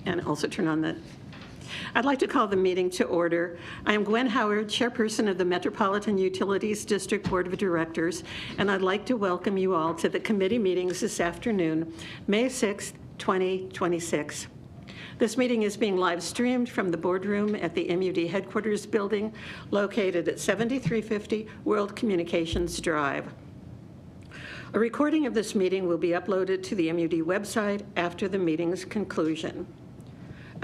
and also turn on the. I'd like to call the meeting to order. I am Gwen Howard, Chairperson of the Metropolitan Utilities District Board of Directors, and I'd like to welcome you all to the committee meetings this afternoon, May 6th, 2026. This meeting is being live streamed from the boardroom at the M.U.D headquarters building located at 7350 World Communications Drive. A recording of this meeting will be uploaded to the M.U.D website after the meeting's conclusion.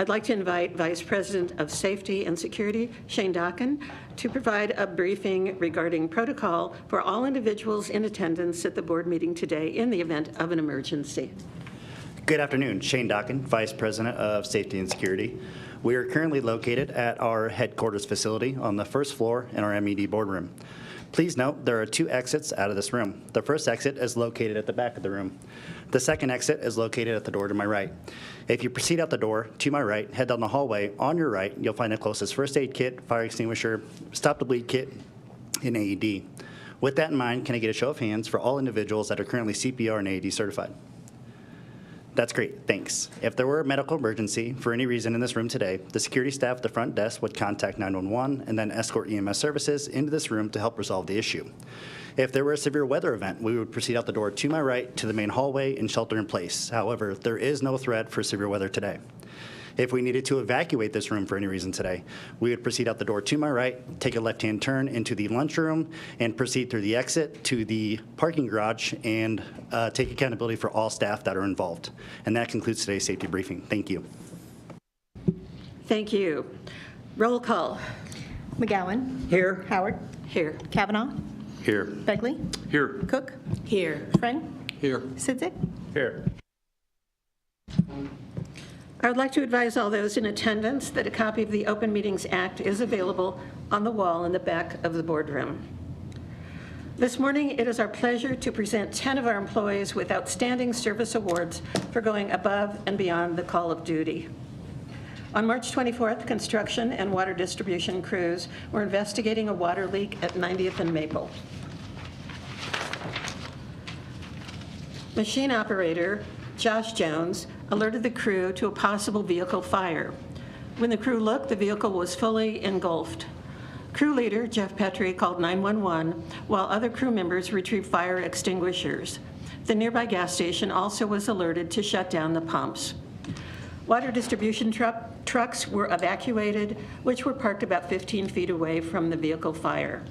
I'd like to invite Vice President of Safety and Security, Shane Dockin, to provide a briefing regarding protocol for all individuals in attendance at the board meeting today in the event of an emergency. Good afternoon, Shane Dockin, Vice President of Safety and Security. We are currently located at our headquarters facility on the first floor in our M.U.D boardroom. Please note there are 2 exits out of this room. The first exit is located at the back of the room. The second exit is located at the door to my right. If you proceed out the door to my right, head down the hallway, on your right, you'll find the closest first aid kit, fire extinguisher, stop the bleed kit, and AED. With that in mind, can I get a show of hands for all individuals that are currently CPR and AED certified? That's great, thanks. If there were a medical emergency for any reason in this room today, the security staff at the front desk would contact 911 and then escort EMS services into this room to help resolve the issue. If there were a severe weather event, we would proceed out the door to my right to the main hallway and shelter in place. However, there is no threat for severe weather today. If we needed to evacuate this room for any reason today, we would proceed out the door to my right, take a left-hand turn into the lunchroom, and proceed through the exit to the parking garage and take accountability for all staff that are involved. And that concludes today's safety briefing. Thank you. Thank you. Roll call. McGowan. Here. Howard. Here. Kavanaugh. Here. Begley. Here. Cook. Here. Freng. Here. Sidzik. Here. I would like to advise all those in attendance that a copy of the Open Meetings Act is available on the wall in the back of the boardroom. This morning, it is our pleasure to present 10 of our employees with outstanding service awards for going above and beyond the call of duty. On March 24th, construction and water distribution crews were investigating a water leak at 90th and Maple. Machine operator Josh Jones alerted the crew to a possible vehicle fire. When the crew looked, the vehicle was fully engulfed. Crew leader Jeff Petrie called 911 while other crew members retrieved fire extinguishers. The nearby gas station also was alerted to shut down the pumps. Water distribution trucks were evacuated, which were parked about 15 feet away from the vehicle fire.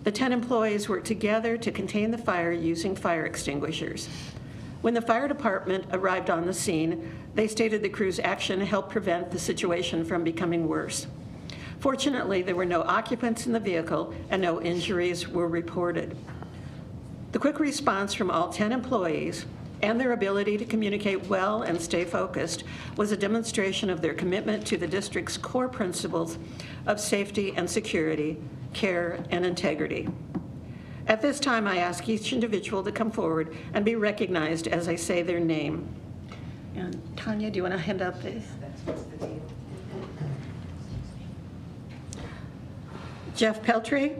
The 10 employees worked together to contain the fire using fire extinguishers. When the fire department arrived on the scene, they stated the crew's action helped prevent the situation from becoming worse. Fortunately, there were no occupants in the vehicle and no injuries were reported. The quick response from all 10 employees and their ability to communicate well and stay focused was a demonstration of their commitment to the district's core principles of safety and security, care, and integrity. At this time, I ask each individual to come forward and be recognized as I say their name. And Tanya, do you want to hand out this? Jeff Peltry.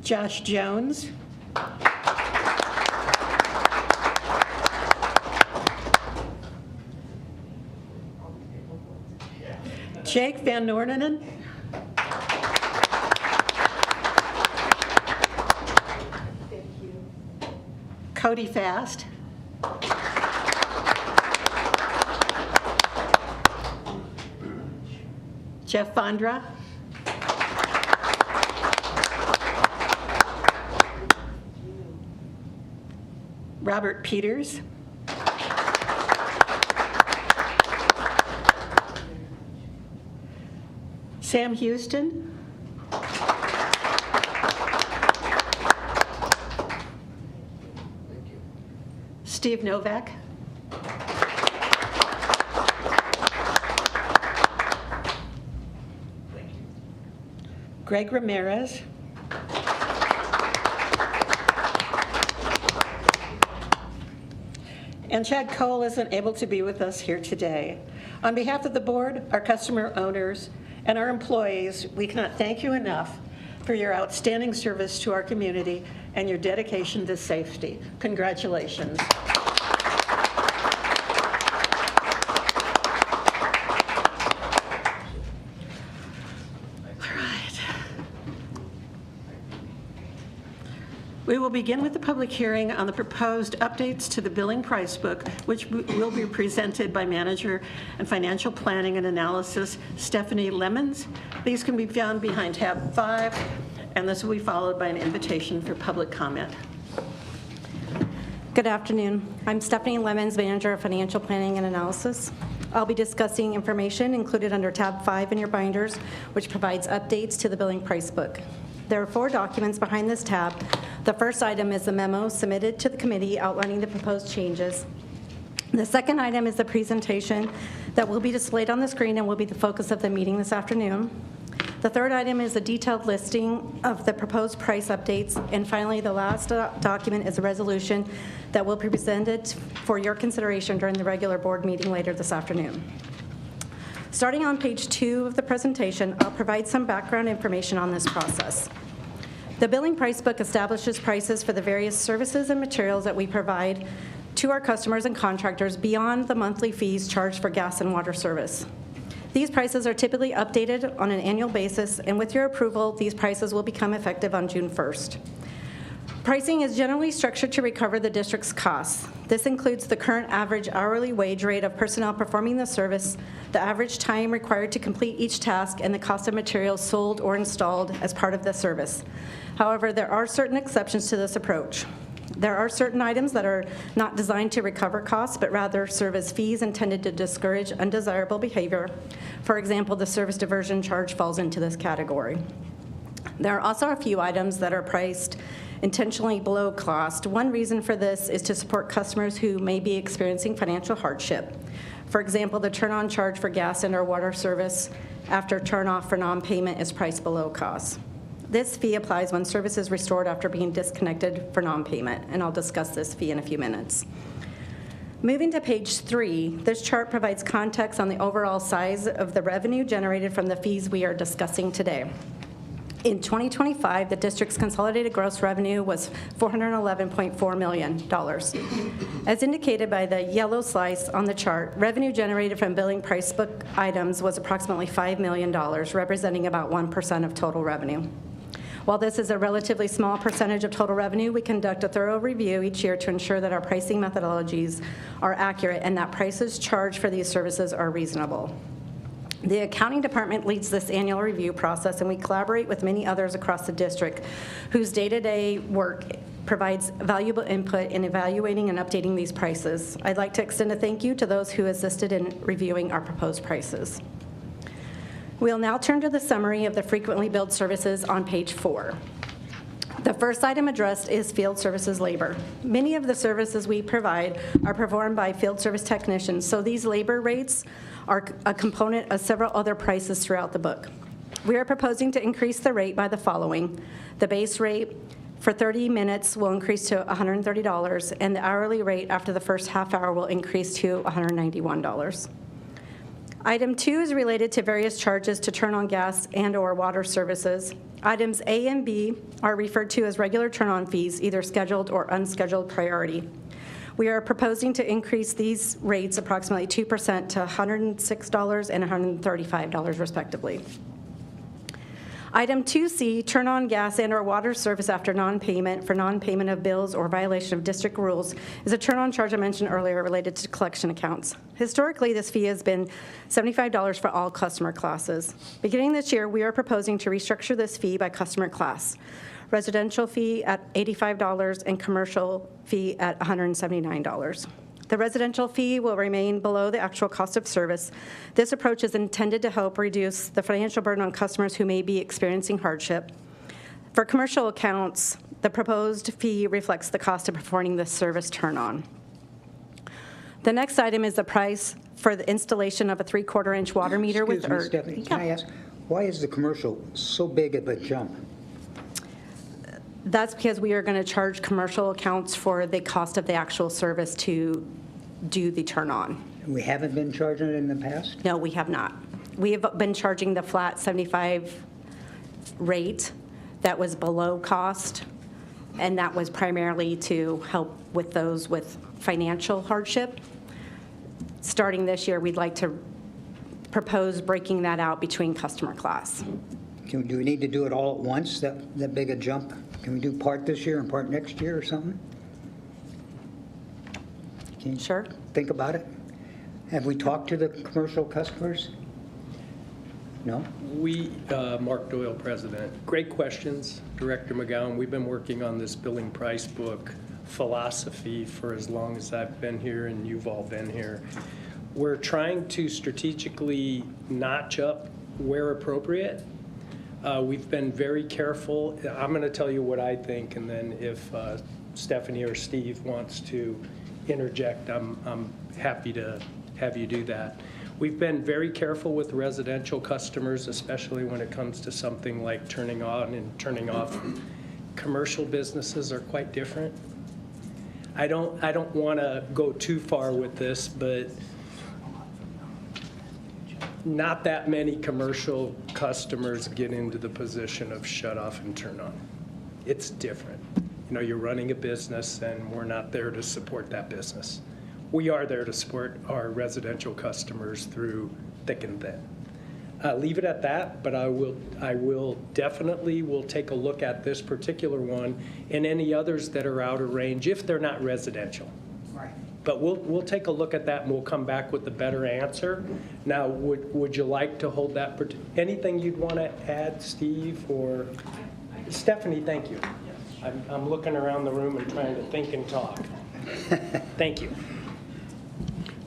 Josh Jones. Jake Van Noordenen. Cody Fast. Jeff Fondra. Robert Peters. Sam Houston. Steve Novak. Greg Ramirez. And Chad Cole isn't able to be with us here today. On behalf of the board, our customer owners, and our employees, we cannot thank you enough for your outstanding service to our community and your dedication to safety. Congratulations. We will begin with the public hearing on the proposed updates to the billing price book, which will be presented by Manager and Financial Planning and Analysis Stephanie Lemons. These can be found behind tab 5, and this will be followed by an invitation for public comment. Good afternoon. I'm Stephanie Lemons, Manager of Financial Planning and Analysis. I'll be discussing information included under tab 5 in your binders, which provides updates to the billing price book. There are 4 documents behind this tab. The first item is the memo submitted to the committee outlining the proposed changes. The second item is the presentation that will be displayed on the screen and will be the focus of the meeting this afternoon. The third item is a detailed listing of the proposed price updates. And finally, the last document is a resolution that will be presented for your consideration during the regular board meeting later this afternoon. Starting on page 2 of the presentation, I'll provide some background information on this process. The billing price book establishes prices for the various services and materials that we provide to our customers and contractors beyond the monthly fees charged for gas and water service. These prices are typically updated on an annual basis, and with your approval, these prices will become effective on June 1st. Pricing is generally structured to recover the district's costs. This includes the current average hourly wage rate of personnel performing the service, the average time required to complete each task, and the cost of materials sold or installed as part of the service. However, there are certain exceptions to this approach. There are certain items that are not designed to recover costs, but rather serve as fees intended to discourage undesirable behavior. For example, the service diversion charge falls into this category. There are also a few items that are priced intentionally below cost. One reason for this is to support customers who may be experiencing financial hardship. For example, the turn-on charge for gas and or water service after turn-off for non-payment is priced below cost. This fee applies when service is restored after being disconnected for non-payment, and I'll discuss this fee in a few minutes. Moving to page 3, this chart provides context on the overall size of the revenue generated from the fees we are discussing today. In 2025, the district's consolidated gross revenue was $411.4 million. As indicated by the yellow slice on the chart, revenue generated from billing price book items was approximately $5 million, representing about 1% of total revenue. While this is a relatively small percentage of total revenue, we conduct a thorough review each year to ensure that our pricing methodologies are accurate and that prices charged for these services are reasonable. The accounting department leads this annual review process, and we collaborate with many others across the district whose day-to-day work provides valuable input in evaluating and updating these prices. I'd like to extend a thank you to those who assisted in reviewing our proposed prices. We'll now turn to the summary of the frequently billed services on page 4. The first item addressed is field services labor. Many of the services we provide are performed by field service technicians, so these labor rates are a component of several other prices throughout the book. We are proposing to increase the rate by the following. The base rate for 30 minutes will increase to $130, and the hourly rate after the first half hour will increase to $191. Item 2 is related to various charges to turn on gas and or water services. Items A and B are referred to as regular turn-on fees, either scheduled or unscheduled priority. We are proposing to increase these rates approximately 2% to $106 and $135 respectively. Item 2C, turn on gas and or water service after non-payment for non-payment of bills or violation of district rules, is a turn-on charge I mentioned earlier related to collection accounts. Historically, this fee has been $75 for all customer classes. Beginning this year, we are proposing to restructure this fee by customer class. Residential fee at $85 and commercial fee at $179. The residential fee will remain below the actual cost of service. This approach is intended to help reduce the financial burden on customers who may be experiencing hardship. For commercial accounts, the proposed fee reflects the cost of performing this service turn-on. The next item is the price for the installation of a 3/4-inch water meter with Excuse me, Stephanie, can I ask, why is the commercial so big of a jump? That's because we are going to charge commercial accounts for the cost of the actual service to do the turn-on. We haven't been charging it in the past? No, we have not. We have been charging the flat 75 rate that was below cost, and that was primarily to help with those with financial hardship. Starting this year, we'd like to propose breaking that out between customer class. Do we need to do it all at once, that big a jump? Can we do part this year and part next year or something? Can you Sure. think about it? Have we talked to the commercial customers? No? We, Mark Doyle, President. Great questions, Director McGowan. We've been working on this billing price book philosophy for as long as I've been here and you've all been here. We're trying to strategically notch up where appropriate. We've been very careful. I'm going to tell you what I think, and then if Stephanie or Steve wants to interject, I'm happy to have you do that. We've been very careful with residential customers, especially when it comes to something like turning on and turning off. Commercial businesses are quite different. I don't want to go too far with this, but not that many commercial customers get into the position of shut off and turn on. It's different. You know, you're running a business and we're not there to support that business. We are there to support our residential customers through thick and thin. Leave it at that, but I will definitely will take a look at this particular one and any others that are out of range if they're not residential. Right. But we'll take a look at that and we'll come back with a better answer. Now, would you like to hold that? Anything you'd want to add, Steve or Stephanie? Thank you. I'm looking around the room and trying to think and talk. Thank you.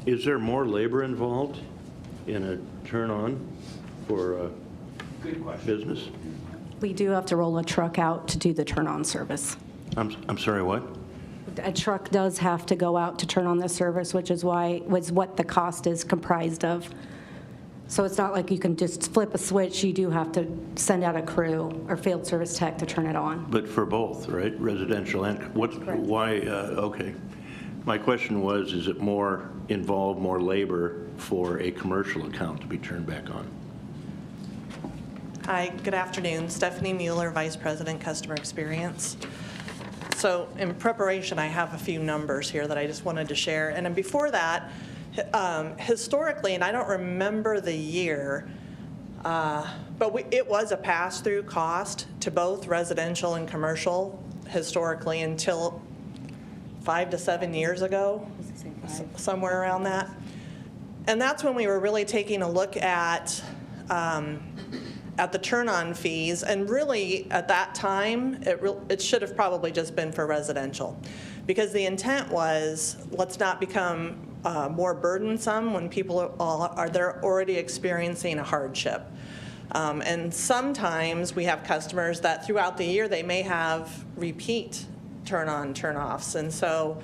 Is there more labor involved in a turn-on for a business? We do have to roll a truck out to do the turn-on service. I'm sorry, what? A truck does have to go out to turn on the service, which is what the cost is comprised of. So it's not like you can just flip a switch. You do have to send out a crew or field service tech to turn it on. But for both, right? Residential and, why, okay. My question was, is it more involved, more labor for a commercial account to be turned back on? Hi, good afternoon. Stephanie Mueller, Vice President, Customer Experience. So in preparation, I have a few numbers here that I just wanted to share. And then before that, historically, and I don't remember the year, but it was a pass-through cost to both residential and commercial historically until 5 to 7 years ago, somewhere around that. And that's when we were really taking a look at the turn-on fees, and really at that time, it should have probably just been for residential, because the intent was, let's not become more burdensome when people they're already experiencing a hardship. And sometimes we have customers that throughout the year they may have repeat turn-on, turn-offs, and so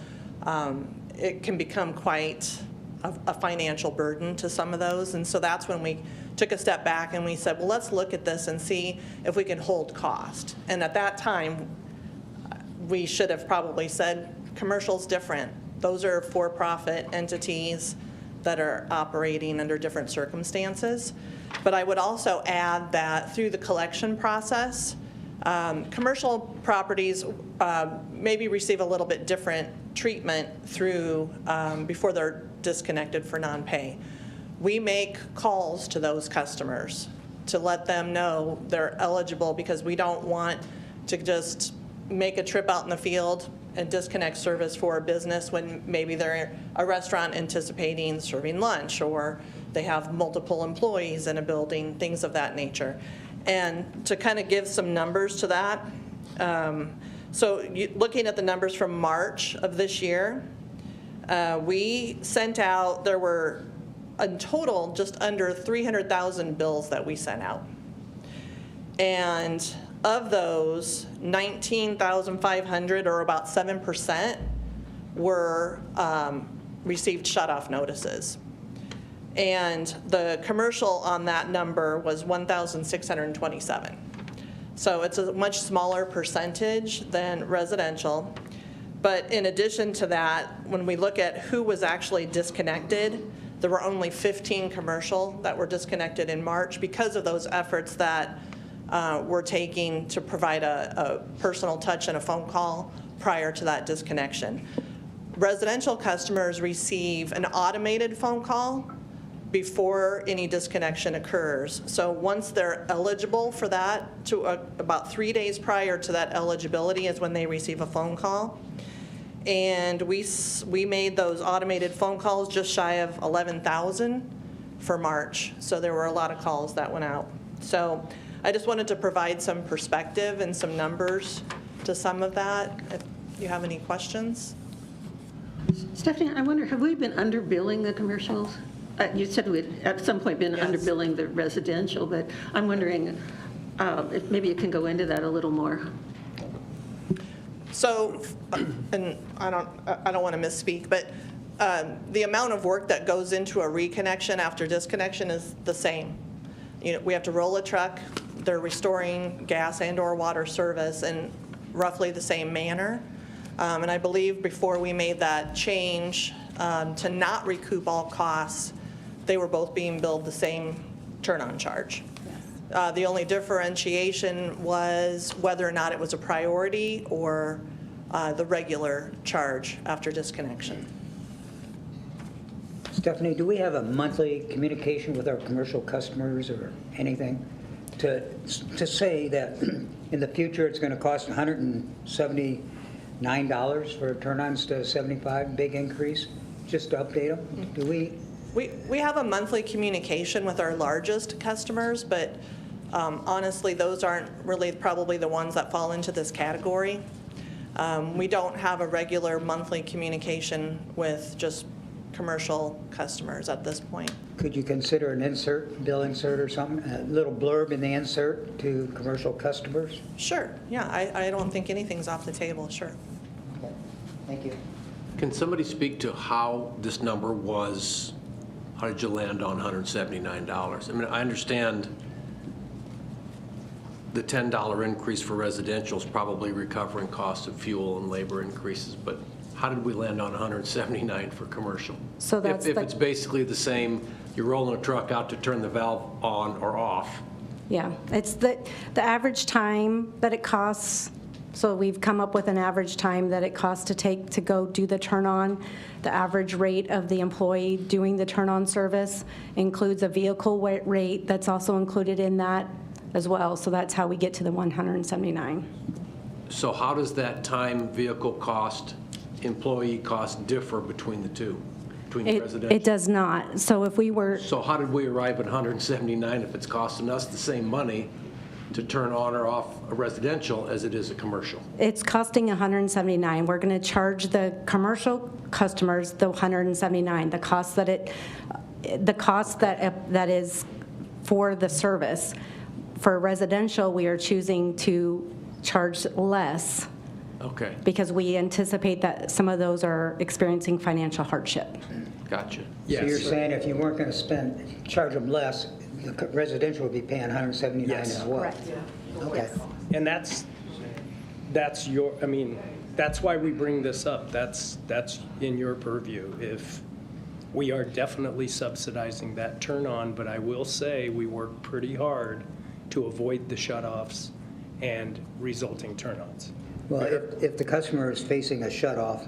it can become quite a financial burden to some of those. And so that's when we took a step back and we said, well, let's look at this and see if we can hold cost. And at that time, we should have probably said, commercial's different. Those are for-profit entities that are operating under different circumstances. But I would also add that through the collection process, commercial properties maybe receive a little bit different treatment through before they're disconnected for non-pay. We make calls to those customers to let them know they're eligible, because we don't want to just make a trip out in the field and disconnect service for a business when maybe they're a restaurant anticipating serving lunch, or they have multiple employees in a building, things of that nature. And to kind of give some numbers to that, looking at the numbers from March of this year, we sent out, there were in total just under 300,000 bills that we sent out. And of those, 19,500, or about 7%, were received shut-off notices. And the commercial on that number was 1,627. So it's a much smaller percentage than residential. But in addition to that, when we look at who was actually disconnected, there were only 15 commercial that were disconnected in March because of those efforts that we're taking to provide a personal touch and a phone call prior to that disconnection. Residential customers receive an automated phone call before any disconnection occurs. So once they're eligible for that, to about 3 days prior to that eligibility is when they receive a phone call. And we made those automated phone calls just shy of 11,000 for March. So there were a lot of calls that went out. So I just wanted to provide some perspective and some numbers to some of that. If you have any questions. Stephanie, I wonder, have we been underbilling the commercials? You said we'd at some point been Yes. underbilling the residential, but I'm wondering if maybe you can go into that a little more. So, and I don't want to misspeak, but the amount of work that goes into a reconnection after disconnection is the same. You know, we have to roll a truck, they're restoring gas and/or water service in roughly the same manner. And I believe before we made that change to not recoup all costs, they were both being billed the same turn-on charge. The only differentiation was whether or not it was a priority or the regular charge after disconnection. Stephanie, do we have a monthly communication with our commercial customers or anything to say that in the future it's going to cost $179 for turn-ons to 75, big increase, just to update them? Do we? We have a monthly communication with our largest customers, but honestly, those aren't really probably the ones that fall into this category. We don't have a regular monthly communication with just commercial customers at this point. Could you consider an insert, bill insert or something, a little blurb in the insert to commercial customers? Sure, yeah, I don't think anything's off the table, sure. Okay. Thank you. Can somebody speak to how this number was, how did you land on $179? I mean, I understand the $10 increase for residential is probably recovering costs of fuel and labor increases, but how did we land on $179 for commercial? So that's If the- it's basically the same, you're rolling a truck out to turn the valve on or off. Yeah, it's the average time that it costs. So we've come up with an average time that it costs to go do the turn-on. The average rate of the employee doing the turn-on service includes a vehicle rate that's also included in that as well. So that's how we get to the $179. So how does that time, vehicle cost, employee cost differ between the two, between the residential? It does not. So if we were, So how did we arrive at 179 if it's costing us the same money to turn on or off a residential as it is a commercial? it's costing $179. We're going to charge the commercial customers the $179. The cost that is for the service. For residential, we are choosing to charge less Okay, because we anticipate that some of those are experiencing financial hardship. gotcha. So you're Yes. saying if you weren't going to charge them less, the residential would be paying $179 Yes. as well? Okay. And that's your, I mean, that's why we bring this up. That's in your purview. If we are definitely subsidizing that turn on, but I will say we work pretty hard to avoid the shutoffs and resulting turn-ons. Well, if the customer is facing a shutoff,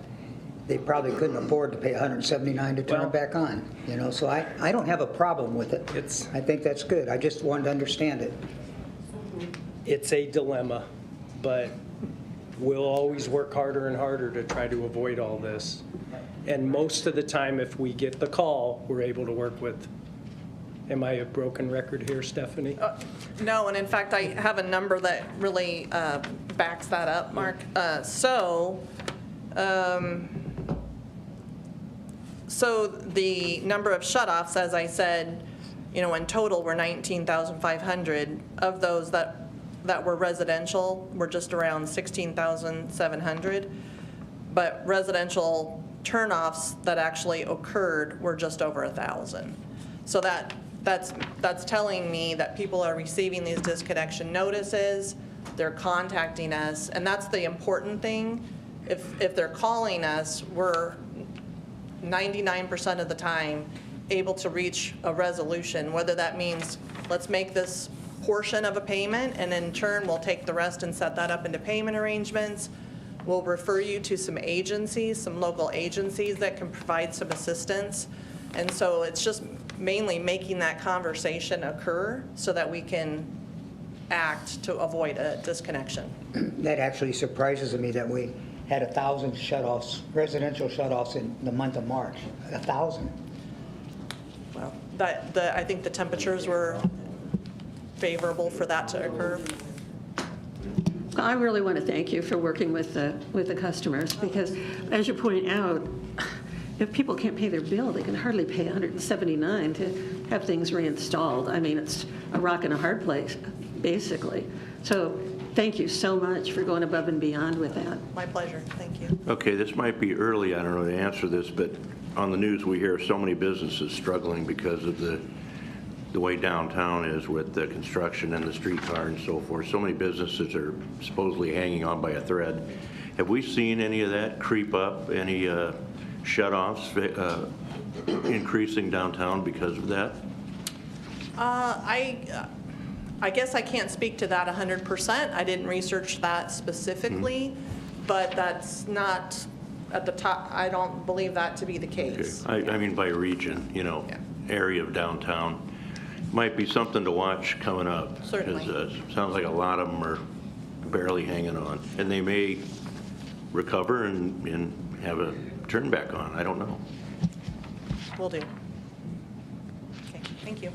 they probably couldn't afford to pay $179 to turn Well- it back on, you know? So I don't have a problem with it. I think that's good. I just wanted to understand it. It's a dilemma, but we'll always work harder and harder to try to avoid all this. And most of the time, if we get the call, we're able to work with, am I a broken record here, Stephanie? No, and in fact, I have a number that really backs that up, Mark. So the number of shutoffs, as I said, you know, in total were 19,500. Of those that were residential were just around 16,700. But residential turnoffs that actually occurred were just over 1,000. So that's telling me that people are receiving these disconnection notices, they're contacting us, and that's the important thing. If they're calling us, we're 99% of the time able to reach a resolution, whether that means let's make this portion of a payment, and in turn, we'll take the rest and set that up into payment arrangements. We'll refer you to some agencies, some local agencies that can provide some assistance. And so it's just mainly making that conversation occur so that we can act to avoid a disconnection. That actually surprises me that we had 1,000 shutoffs, residential shutoffs in the month of March. 1,000. Well, I think the temperatures were favorable for that to occur. I really want to thank you for working with the customers, because as you point out, if people can't pay their bill, they can hardly pay $179 to have things reinstalled. I mean, it's a rock and a hard place, basically. So thank you so much for going above and beyond with that. My pleasure. Thank you. Okay, this might be early, I don't know to answer this, but on the news we hear so many businesses struggling because of the way downtown is with the construction and the streetcar and so forth. So many businesses are supposedly hanging on by a thread. Have we seen any of that creep up, any shut-offs increasing downtown because of that? I guess I can't speak to that 100%. I didn't research that specifically, but that's not at the top. I don't believe that to be the case. Okay. I mean by region, you know, area of downtown. Might be something to watch coming up. Certainly. Because sounds like a lot of them are barely hanging on. And they may recover and have a turn back on. I don't know. Will do. Okay, thank you.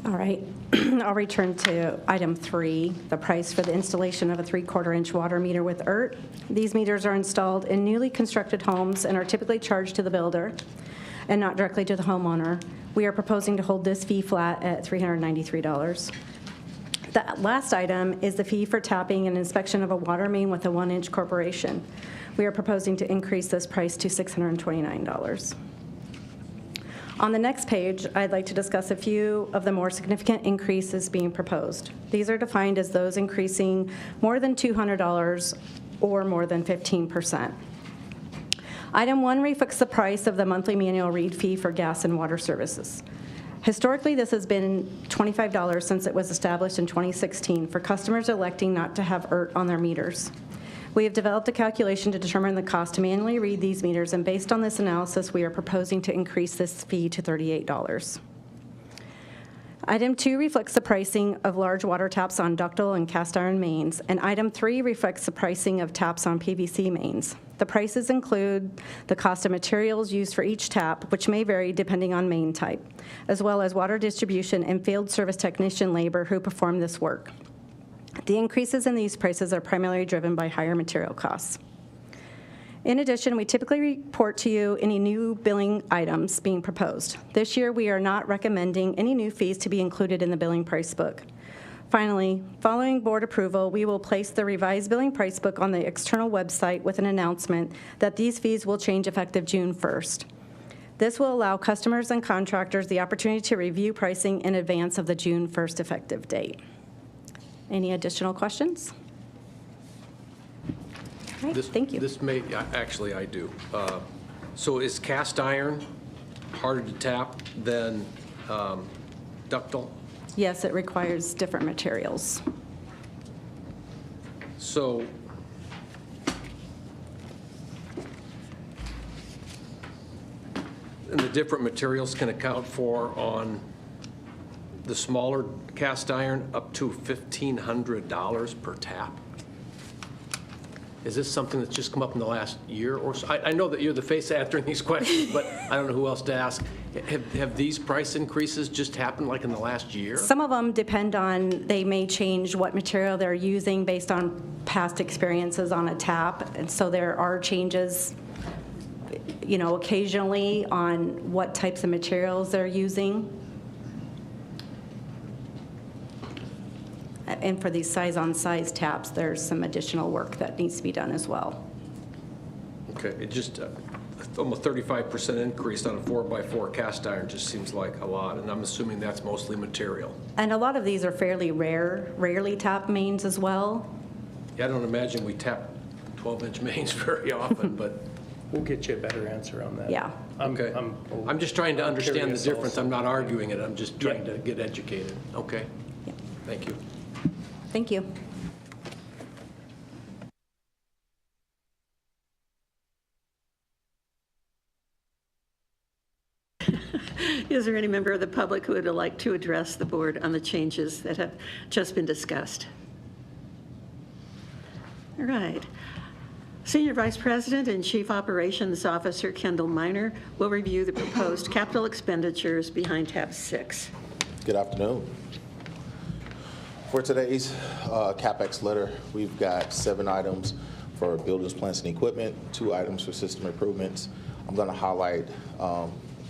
All right, I'll return to item 3, the price for the installation of a 3/4-inch water meter with ERT. These meters are installed in newly constructed homes and are typically charged to the builder and not directly to the homeowner. We are proposing to hold this fee flat at $393. The last item is the fee for tapping and inspection of a water main with a 1-inch corporation. We are proposing to increase this price to $629. On the next page, I'd like to discuss a few of the more significant increases being proposed. These are defined as those increasing more than $200 or more than 15%. Item 1 reflects the price of the monthly manual read fee for gas and water services. Historically, this has been $25 since it was established in 2016 for customers electing not to have ERT on their meters. We have developed a calculation to determine the cost to manually read these meters, and based on this analysis, we are proposing to increase this fee to $38. Item 2 reflects the pricing of large water taps on ductile and cast iron mains, and item 3 reflects the pricing of taps on PVC mains. The prices include the cost of materials used for each tap, which may vary depending on main type, as well as water distribution and field service technician labor who perform this work. The increases in these prices are primarily driven by higher material costs. In addition, we typically report to you any new billing items being proposed. This year, we are not recommending any new fees to be included in the billing price book. Finally, following board approval, we will place the revised billing price book on the external website with an announcement that these fees will change effective June 1st. This will allow customers and contractors the opportunity to review pricing in advance of the June 1st effective date. Any additional questions? All right, thank you. This may, actually, I do. So is cast iron harder to tap than ductile? Yes, it requires different materials. So and the different materials can account for on the smaller cast iron up to $1,500 per tap? Is this something that's just come up in the last year or so? I know that you're the face answering these questions, but I don't know who else to ask. Have these price increases just happened like in the last year? Some of them depend on, they may change what material they're using based on past experiences on a tap. And so there are changes, you know, occasionally on what types of materials they're using. And for these size-on-size taps, there's some additional work that needs to be done as well. Okay, it just, almost 35% increase on a 4x4 cast iron just seems like a lot, and I'm assuming that's mostly material. And a lot of these are fairly rarely tapped mains as well. Yeah, I don't imagine we tap 12-inch mains very often, but We'll get you a better answer on that. Yeah. Okay. I'm just trying to understand the curious difference. also. I'm not arguing it. I'm just trying Yeah. to get educated. Okay. Yeah. Thank you. Thank you. Is there any member of the public who would like to address the board on the changes that have just been discussed? All right. Senior Vice President and Chief Operations Officer Kendall Miner will review the proposed capital expenditures behind tab 6. Good afternoon. For today's CapEx letter, we've got 7 items for buildings, plants, and equipment, 2 items for system improvements. I'm going to highlight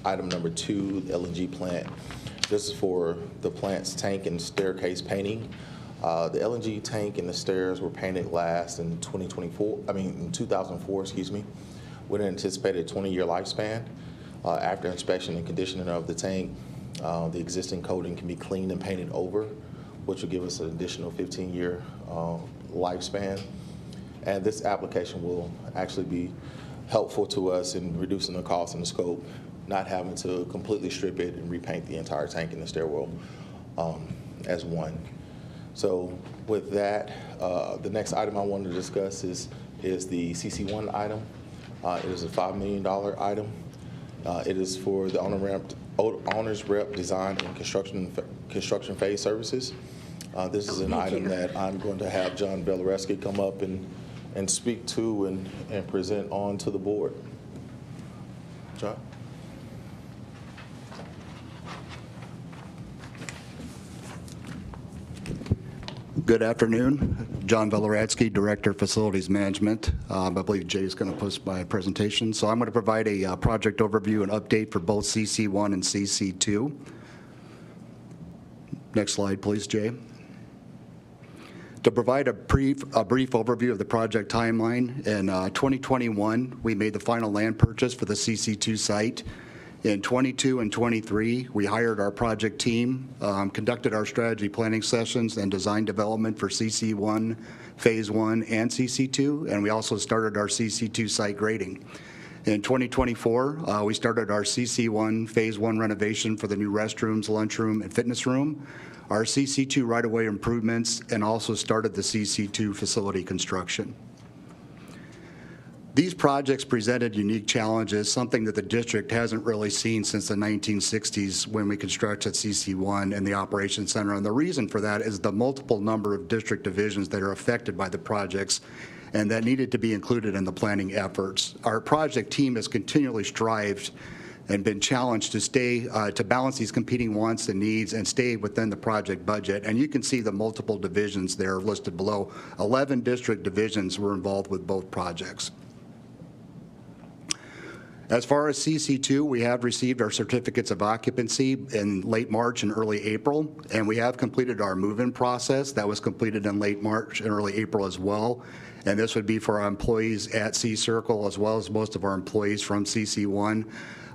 item number 2, the LNG plant. This is for the plant's tank and staircase painting. The LNG tank and the stairs were painted last in 2004, excuse me, with an anticipated 20-year lifespan. After inspection and conditioning of the tank, the existing coating can be cleaned and painted over, which will give us an additional 15-year lifespan. And this application will actually be helpful to us in reducing the cost and the scope, not having to completely strip it and repaint the entire tank and the stairwell as one. So with that, the next item I wanted to discuss is the CC1 item. It is a $5 million item. It is for the owner's rep design and construction phase services. This is an item that I'm going to have John Velereski come up and speak to and present on to the board. John? Good afternoon. John Velereski, Director of Facilities Management. I believe Jay is going to post my presentation. So I'm going to provide a project overview and update for both CC1 and CC2. Next slide, please, Jay. To provide a brief overview of the project timeline, in 2021, we made the final land purchase for the CC2 site. In 22 and 23, we hired our project team, conducted our strategy planning sessions and design development for CC1, Phase 1, and CC2, and we also started our CC2 site grading. In 2024, we started our CC1 Phase 1 renovation for the new restrooms, lunchroom, and fitness room, our CC2 right-of-way improvements, and also started the CC2 facility construction. These projects presented unique challenges, something that the district hasn't really seen since the 1960s when we constructed CC1 and the Operations Center. And the reason for that is the multiple number of district divisions that are affected by the projects and that needed to be included in the planning efforts. Our project team has continually strived and been challenged to stay, to balance these competing wants and needs and stay within the project budget. And you can see the multiple divisions there listed below. 11 district divisions were involved with both projects. As far as CC2, we have received our certificates of occupancy in late March and early April, and we have completed our move-in process. That was completed in late March and early April as well. And this would be for our employees at C-Circle as well as most of our employees from CC1.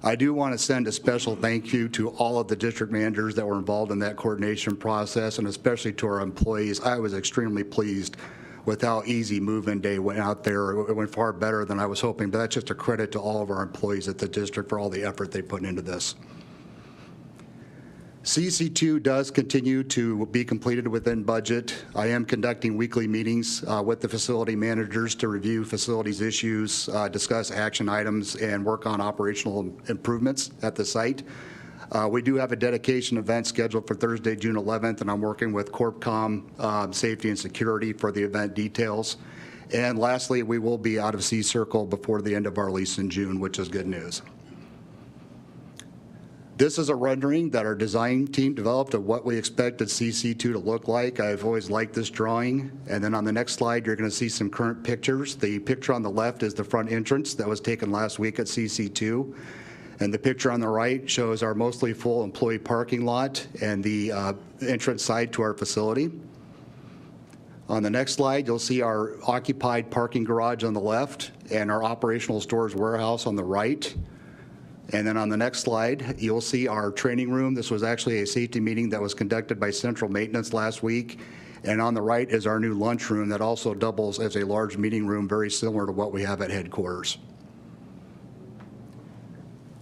I do want to send a special thank you to all of the district managers that were involved in that coordination process, and especially to our employees. I was extremely pleased with how easy move-in day went out there. It went far better than I was hoping, but that's just a credit to all of our employees at the district for all the effort they put into this. CC2 does continue to be completed within budget. I am conducting weekly meetings with the facility managers to review facilities issues, discuss action items, and work on operational improvements at the site. We do have a dedication event scheduled for Thursday, June 11th, and I'm working with CorpCom Safety and Security for the event details. And lastly, we will be out of C-Circle before the end of our lease in June, which is good news. This is a rendering that our design team developed of what we expected CC2 to look like. I've always liked this drawing. And then on the next slide, you're going to see some current pictures. The picture on the left is the front entrance that was taken last week at CC2. And the picture on the right shows our mostly full employee parking lot and the entrance side to our facility. On the next slide, you'll see our occupied parking garage on the left and our operational stores warehouse on the right. And then on the next slide, you'll see our training room. This was actually a safety meeting that was conducted by Central Maintenance last week. And on the right is our new lunchroom that also doubles as a large meeting room, very similar to what we have at headquarters.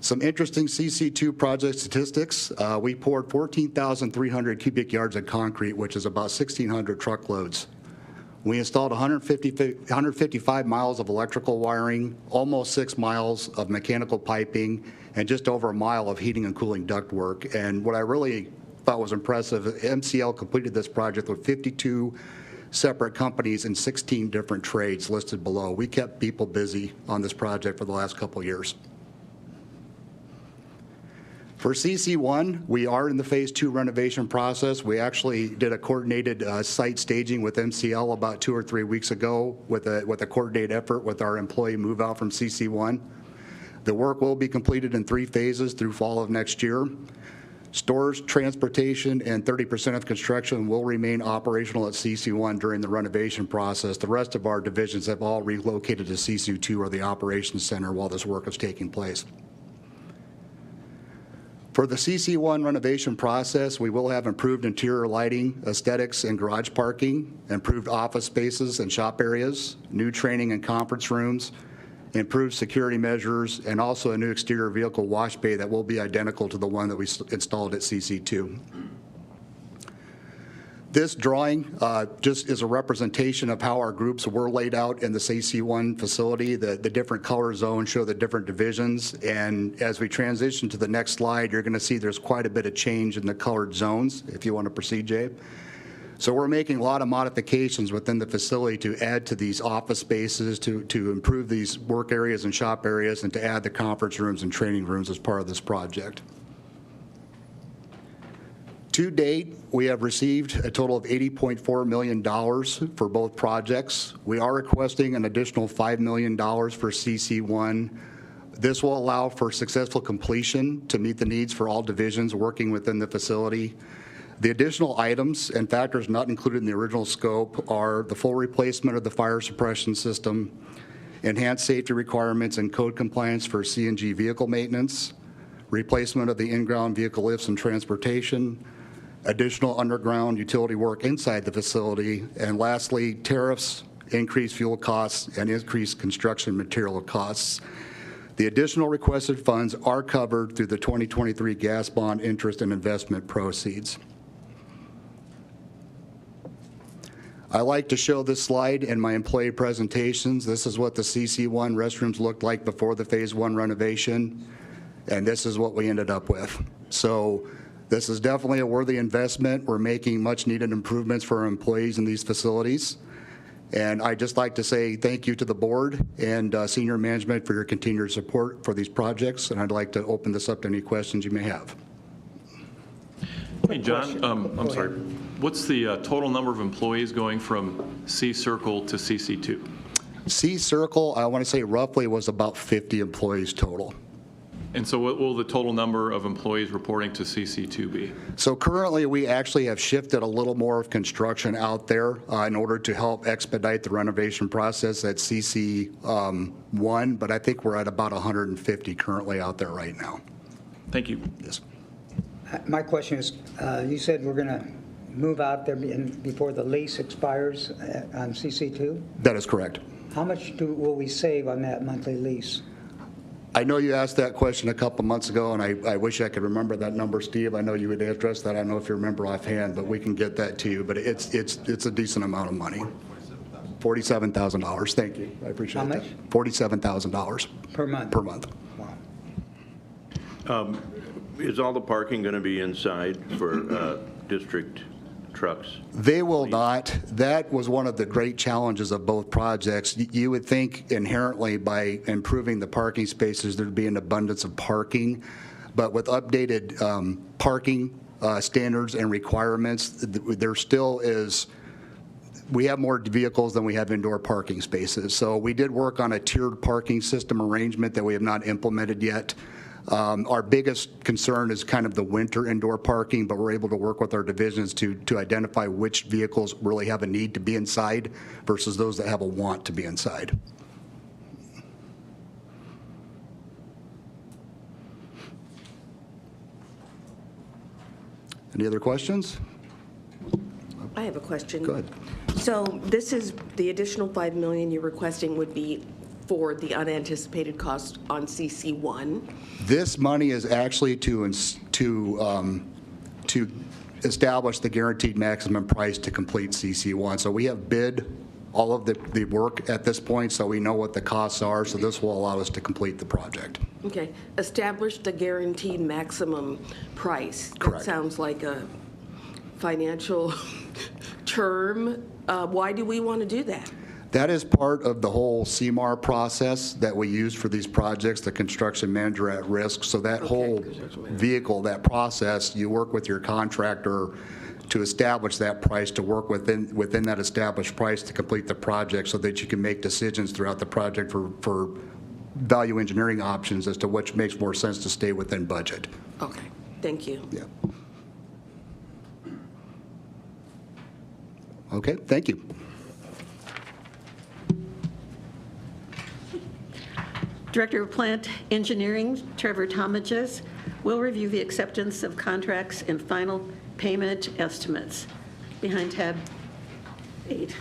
Some interesting CC2 project statistics. We poured 14,300 cubic yards of concrete, which is about 1,600 truckloads. We installed 155 miles of electrical wiring, almost 6 miles of mechanical piping, and just over a mile of heating and cooling ductwork. And what I really thought was impressive, MCL completed this project with 52 separate companies in 16 different trades listed below. We kept people busy on this project for the last couple of years. For CC1, we are in the Phase 2 renovation process. We actually did a coordinated site staging with MCL about 2 or 3 weeks ago with a coordinated effort with our employee move out from CC1. The work will be completed in 3 phases through fall of next year. Stores, transportation, and 30% of construction will remain operational at CC1 during the renovation process. The rest of our divisions have all relocated to CC2 or the operations center while this work is taking place. For the CC1 renovation process, we will have improved interior lighting, aesthetics, and garage parking, improved office spaces and shop areas, new training and conference rooms, improved security measures, and also a new exterior vehicle wash bay that will be identical to the one that we installed at CC2. This drawing just is a representation of how our groups were laid out in the CC1 facility. The different color zones show the different divisions, and as we transition to the next slide, you're going to see there's quite a bit of change in the colored zones, if you want to proceed, Jay. So we're making a lot of modifications within the facility to add to these office spaces, to improve these work areas and shop areas, and to add the conference rooms and training rooms as part of this project. To date, we have received a total of $80.4 million for both projects. We are requesting an additional $5 million for CC1. This will allow for successful completion to meet the needs for all divisions working within the facility. The additional items and factors not included in the original scope are the full replacement of the fire suppression system, enhanced safety requirements and code compliance for CNG vehicle maintenance, replacement of the in-ground vehicle lifts and transportation, additional underground utility work inside the facility, and lastly, tariffs, increased fuel costs, and increased construction material costs. The additional requested funds are covered through the 2023 gas bond interest and investment proceeds. I like to show this slide in my employee presentations. This is what the CC1 restrooms looked like before the Phase 1 renovation, and this is what we ended up with. So this is definitely a worthy investment. We're making much needed improvements for our employees in these facilities. And I'd just like to say thank you to the board and senior management for your continued support for these projects. And I'd like to open this up to any questions you may have. Hey, John, I'm sorry. What's the total number of employees going from C-Circle to CC2? C-Circle, I want to say roughly was about 50 employees total. And so what will the total number of employees reporting to CC2 be? So currently, we actually have shifted a little more of construction out there in order to help expedite the renovation process at CC1, but I think we're at about 150 currently out there right now. Thank you. Yes. My question is, you said we're going to move out there before the lease expires on CC2? That is correct. How much will we save on that monthly lease? I know you asked that question a couple months ago, and I wish I could remember that number, Steve. I know you would address that. I don't know if you remember offhand, but we can get that to you. But it's a decent amount of money. $47,000. Thank you. I appreciate that. How much? $47,000 per month. Per month. Wow. Is all the parking going to be inside for district trucks? They will not. That was one of the great challenges of both projects. You would think inherently by improving the parking spaces, there'd be an abundance of parking. But with updated parking standards and requirements, there still is, we have more vehicles than we have indoor parking spaces. So we did work on a tiered parking system arrangement that we have not implemented yet. Our biggest concern is kind of the winter indoor parking, but we're able to work with our divisions to identify which vehicles really have a need to be inside versus those that have a want to be inside. Any other questions? I have a question. Go ahead. So this is the additional $5 million you're requesting would be for the unanticipated cost on CC1? This money is actually to establish the guaranteed maximum price to complete CC1. So we have bid all of the work at this point, so we know what the costs are, so this will allow us to complete the project. Okay, establish the guaranteed maximum price. Correct. That sounds like a financial term. Why do we want to do that? That is part of the whole CMAR process that we use for these projects, the construction manager at risk. So that whole vehicle, that process, you work with your contractor to establish that price, to work within that established price to complete the project so that you can make decisions throughout the project for value engineering options as to which makes more sense to stay within budget. Okay, thank you. Yeah. Okay, thank you. Director of Plant Engineering, Trevor Tomages, will review the acceptance of contracts and final payment estimates behind tab 8.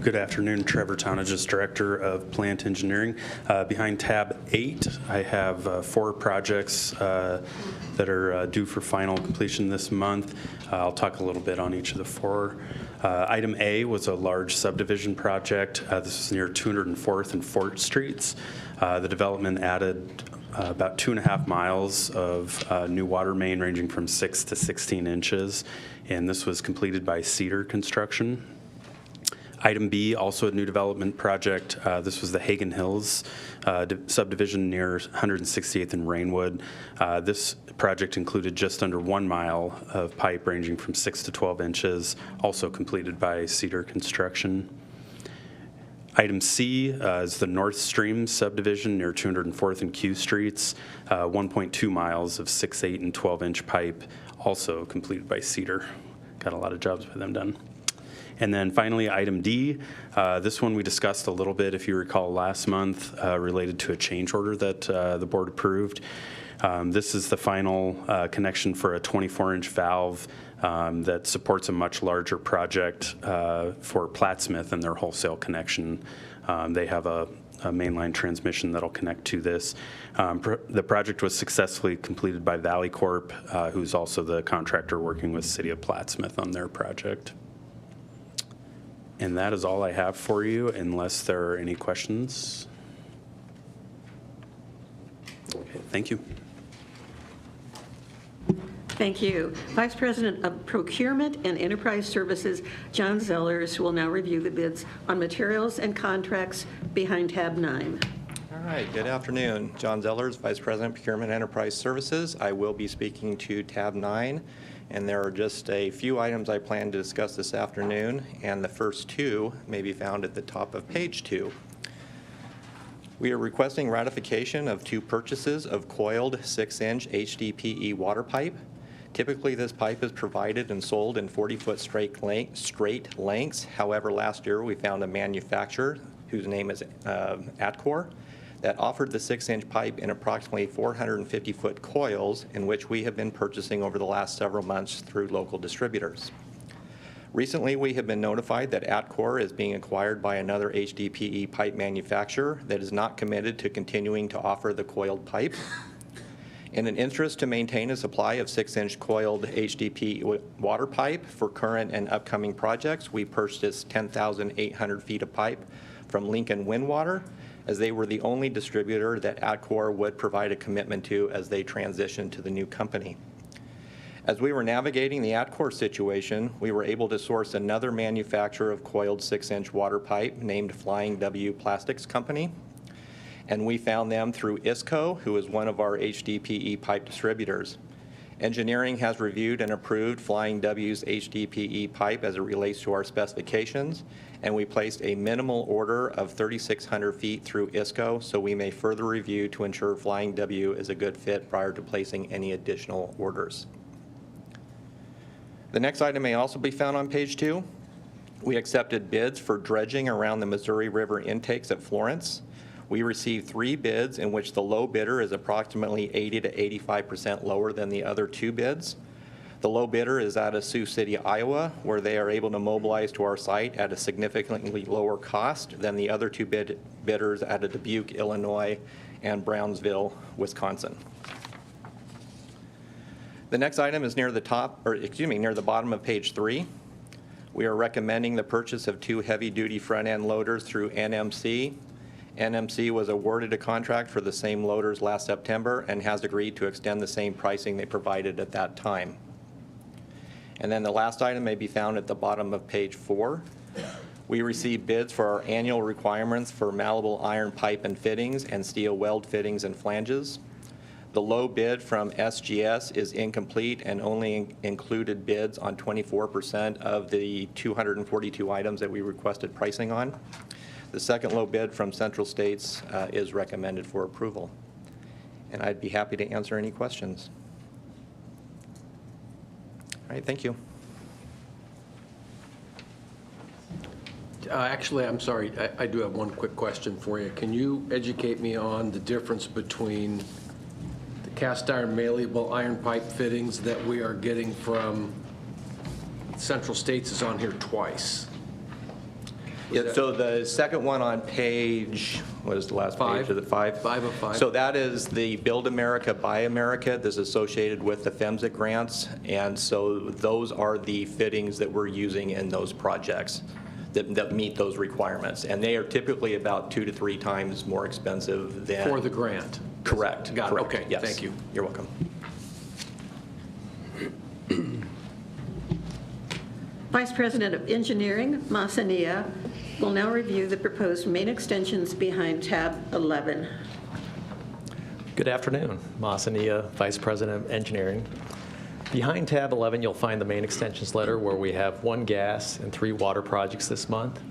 Good afternoon, Trevor Tonages, Director of Plant Engineering. Behind tab 8, I have 4 projects that are due for final completion this month. I'll talk a little bit on each of the 4. Item A was a large subdivision project. This is near 204th and Fort Streets. The development added about 2.5 miles of new water main ranging from 6 to 16 inches, and this was completed by Cedar Construction. Item B, also a new development project. This was the Hagen Hills subdivision near 168th and Rainwood. This project included just under 1 mile of pipe ranging from 6 to 12 inches, also completed by Cedar Construction. Item C is the North Stream subdivision near 204th and Q Streets, 1.2 miles of 6, 8, and 12-inch pipe, also completed by Cedar. Got a lot of jobs by them done. And then finally, item D, this one we discussed a little bit, if you recall, last month, related to a change order that the board approved. This is the final connection for a 24-inch valve that supports a much larger project for Plattsmouth and their wholesale connection. They have a mainline transmission that'll connect to this. The project was successfully completed by Valley Corp, who's also the contractor working with City of Plattsmouth on their project. And that is all I have for you, unless there are any questions. Okay, thank you. Thank you. Vice President of Procurement and Enterprise Services, John Zellers, will now review the bids on materials and contracts behind tab 9. All right, good afternoon. John Zellers, Vice President, Procurement and Enterprise Services. I will be speaking to tab 9, and there are just a few items I plan to discuss this afternoon, and the first 2 may be found at the top of page 2. We are requesting ratification of 2 purchases of coiled 6-inch HDPE water pipe. Typically, this pipe is provided and sold in 40-foot straight lengths. However, last year we found a manufacturer whose name is Atcor that offered the 6-inch pipe in approximately 450-foot coils, in which we have been purchasing over the last several months through local distributors. Recently, we have been notified that Atcor is being acquired by another HDPE pipe manufacturer that is not committed to continuing to offer the coiled pipe. In an interest to maintain a supply of 6-inch coiled HDPE water pipe for current and upcoming projects, we purchased 10,800 feet of pipe from Lincoln Windwater, as they were the only distributor that Atcor would provide a commitment to as they transitioned to the new company. As we were navigating the Atcor situation, we were able to source another manufacturer of coiled 6-inch water pipe named Flying W Plastics Company, and we found them through ISCO, who is one of our HDPE pipe distributors. Engineering has reviewed and approved Flying W's HDPE pipe as it relates to our specifications, and we placed a minimal order of 3,600 feet through ISCO, so we may further review to ensure Flying W is a good fit prior to placing any additional orders. The next item may also be found on page 2. We accepted bids for dredging around the Missouri River intakes at Florence. We received 3 bids, in which the low bidder is approximately 80 to 85% lower than the other 2 bids. The low bidder is out of Sioux City, Iowa, where they are able to mobilize to our site at a significantly lower cost than the other two bidders out of Dubuque, Illinois, and Brownsville, Wisconsin. The next item is near the bottom of page 3. We are recommending the purchase of 2 heavy-duty front-end loaders through NMC. NMC was awarded a contract for the same loaders last September and has agreed to extend the same pricing they provided at that time. And then the last item may be found at the bottom of page 4. We received bids for our annual requirements for malleable iron pipe and fittings and steel weld fittings and flanges. The low bid from SGS is incomplete and only included bids on 24% of the 242 items that we requested pricing on. The second low bid from Central States is recommended for approval. And I'd be happy to answer any questions. All right, thank you. Actually, I'm sorry, I do have one quick question for you. Can you educate me on the difference between the cast iron malleable iron pipe fittings that we are getting from Central States is on here twice? Yeah, so the second one on page, what is the last page of the 5? 5 of 5. So that is the Build America, Buy America that's associated with the FEMSA grants. And so those are the fittings that we're using in those projects that meet those requirements. And they are typically about 2 to 3 times more expensive than. For the grant? Correct. Got it. Correct. Okay, Yes. thank you. You're welcome. Vice President of Engineering, Masania, will now review the proposed main extensions behind tab 11. Good afternoon. Masania, Vice President of Engineering. Behind tab 11, you'll find the main extensions letter where we have 1 gas and 3 water projects this month.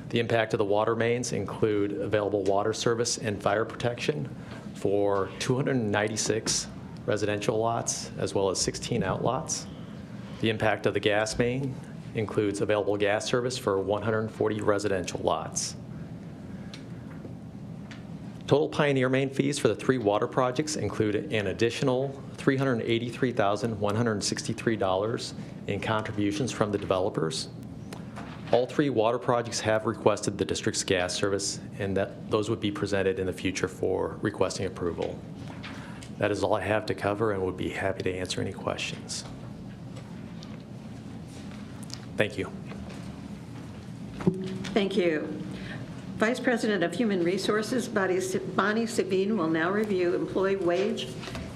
The impact of the water mains include available water service and fire protection for 296 residential lots as well as 16 outlots. The impact of the gas main includes available gas service for 140 residential lots. Total Pioneer main fees for the 3 water projects include an additional $383,163 in contributions from the developers. All 3 water projects have requested the district's gas service, and those would be presented in the future for requesting approval. That is all I have to cover, and would be happy to answer any questions. Thank you. Thank you. Vice President of Human Resources, Bonnie Sabine, will now review employee wage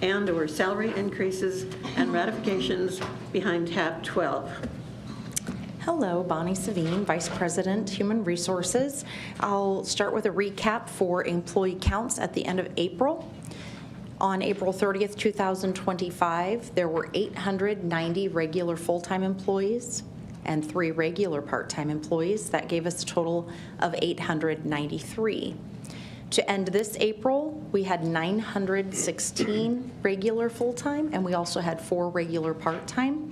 and/or salary increases and ratifications behind tab 12. Hello, Bonnie Savine, Vice President, Human Resources. I'll start with a recap for employee counts at the end of April. On April 30th, 2025, there were 890 regular full-time employees and 3 regular part-time employees. That gave us a total of 893. To end this April, we had 916 regular full-time, and we also had 4 regular part-time,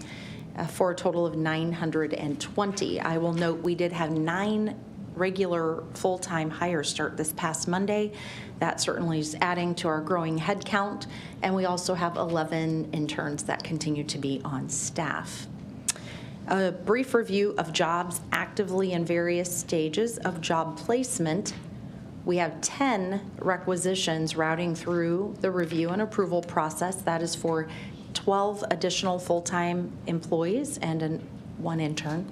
for a total of 920. I will note we did have 9 regular full-time hires start this past Monday. That certainly is adding to our growing head count, and we also have 11 interns that continue to be on staff. A brief review of jobs actively in various stages of job placement. We have 10 requisitions routing through the review and approval process. That is for 12 additional full-time employees and 1 intern.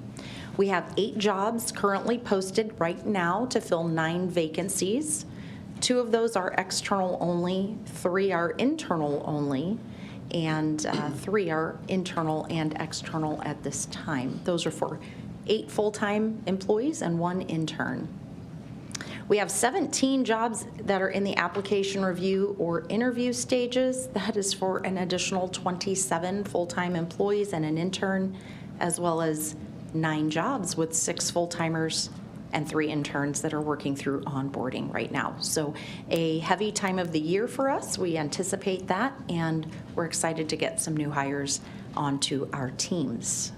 We have 8 jobs currently posted right now to fill 9 vacancies. 2 of those are external only, 3 are internal only, and 3 are internal and external at this time. Those are for 8 full-time employees and 1 intern. We have 17 jobs that are in the application review or interview stages. That is for an additional 27 full-time employees and an intern, as well as 9 jobs with 6 full-timers and 3 interns that are working through onboarding right now. So a heavy time of the year for us. We anticipate that, and we're excited to get some new hires onto our teams.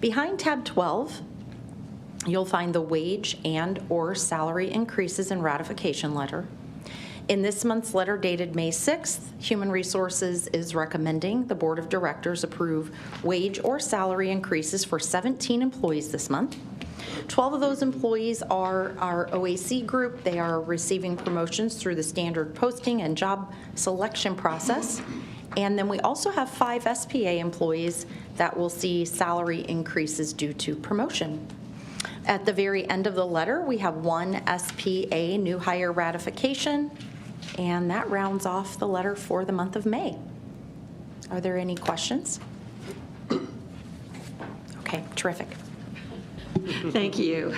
Behind tab 12, you'll find the wage and/or salary increases and ratification letter. In this month's letter dated May 6th, Human Resources is recommending the Board of Directors approve wage or salary increases for 17 employees this month. 12 of those employees are our OAC group. They are receiving promotions through the standard posting and job selection process. And then we also have 5 SPA employees that will see salary increases due to promotion. At the very end of the letter, we have 1 SPA new hire ratification, and that rounds off the letter for the month of May. Are there any questions? Okay, terrific. Thank you.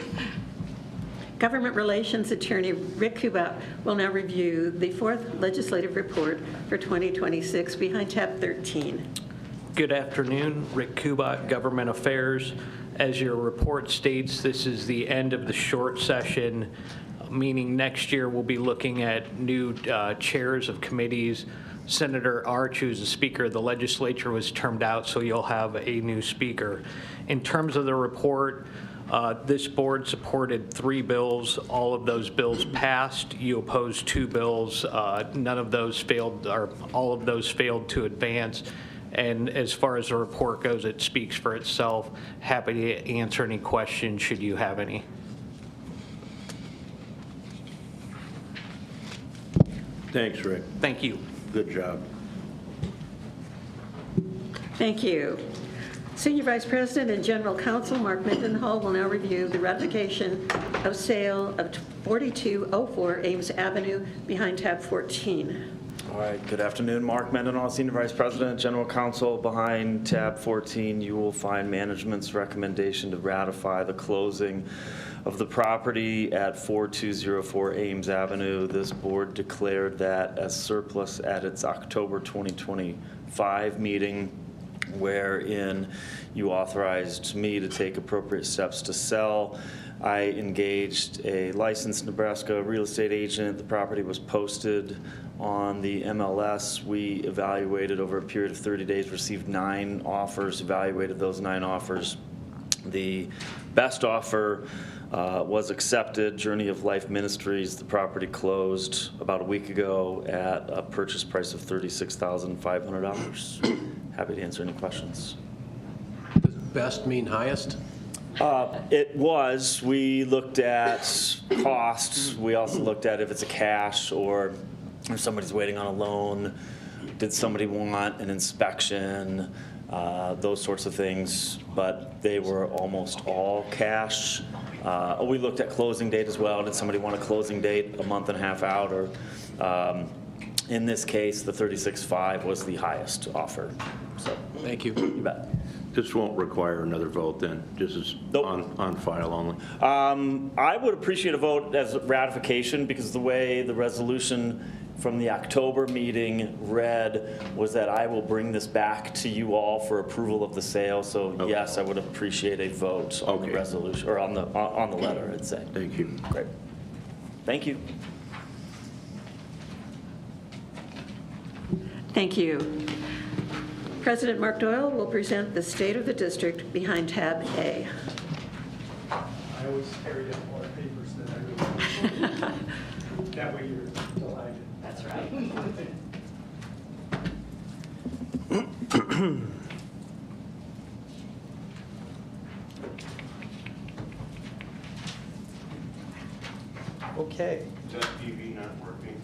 Government Relations Attorney Rick Kubat will now review the 4th legislative report for 2026 behind tab 13. Good afternoon, Rick Kubat, Government Affairs. As your report states, this is the end of the short session, meaning next year we'll be looking at new chairs of committees. Senator Arch, who's the Speaker of the Legislature, was termed out, so you'll have a new Speaker. In terms of the report, this board supported 3 bills. All of those bills passed. You opposed 2 bills. None of those failed, or all of those failed to advance. And as far as the report goes, it speaks for itself. Happy to answer any questions should you have any. Thanks, Rick. Thank you. Good job. Thank you. Senior Vice President and General Counsel Mark Mendenhall will now review the ratification of sale of 4204 Ames Avenue behind tab 14. All right, good afternoon. Mark Mendenhall, Senior Vice President, General Counsel. Behind tab 14, you will find management's recommendation to ratify the closing of the property at 4204 Ames Avenue. This board declared that as surplus at its October 2025 meeting, wherein you authorized me to take appropriate steps to sell. I engaged a licensed Nebraska real estate agent. The property was posted on the MLS. We evaluated over a period of 30 days, received 9 offers, evaluated those 9 offers. The best offer was accepted, Journey of Life Ministries. The property closed about a week ago at a purchase price of $36,500. Happy to answer any questions. Does best mean highest? It was. We looked at costs. We also looked at if it's a cash or if somebody's waiting on a loan. Did somebody want an inspection? Those sorts of things. But they were almost all cash. We looked at closing date as well. Did somebody want a closing date a month and a half out? Or in this case, the 36.5 was the highest offer. So thank you. You bet. This won't require another vote then? This is on file only? I would appreciate a vote as ratification because the way the resolution from the October meeting read was that I will bring this back to you all for approval of the sale. So okay. Yes, I would appreciate a vote on the resolution or on the letter, I'd say. Thank you. Great. Thank you. Thank you. President Mark Doyle will present the state of the district behind tab A. I always carry up more papers than I would. That way you're delighted. That's right. Okay. Is that TV not working?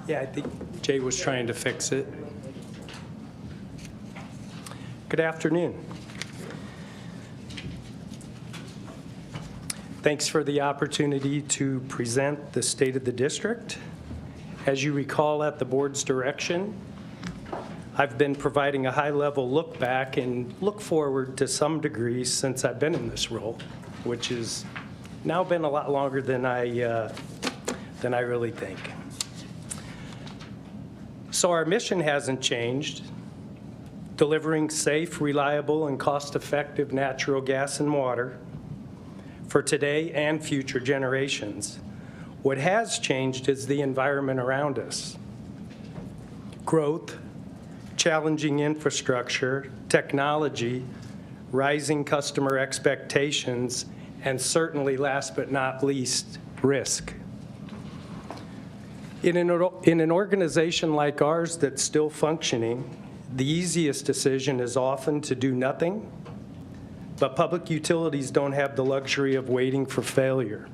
Yeah, I think Jay was trying to fix it. Good afternoon. Thanks for the opportunity to present the state of the district. As you recall, at the board's direction, I've been providing a high-level look back and look forward to some degree since I've been in this role, which has now been a lot longer than I really think. So our mission hasn't changed. Delivering safe, reliable, and cost-effective natural gas and water for today and future generations. What has changed is the environment around us. Growth, challenging infrastructure, technology, rising customer expectations, and certainly, last but not least, risk. In an organization like ours that's still functioning, the easiest decision is often to do nothing, but public utilities don't have the luxury of waiting for failure.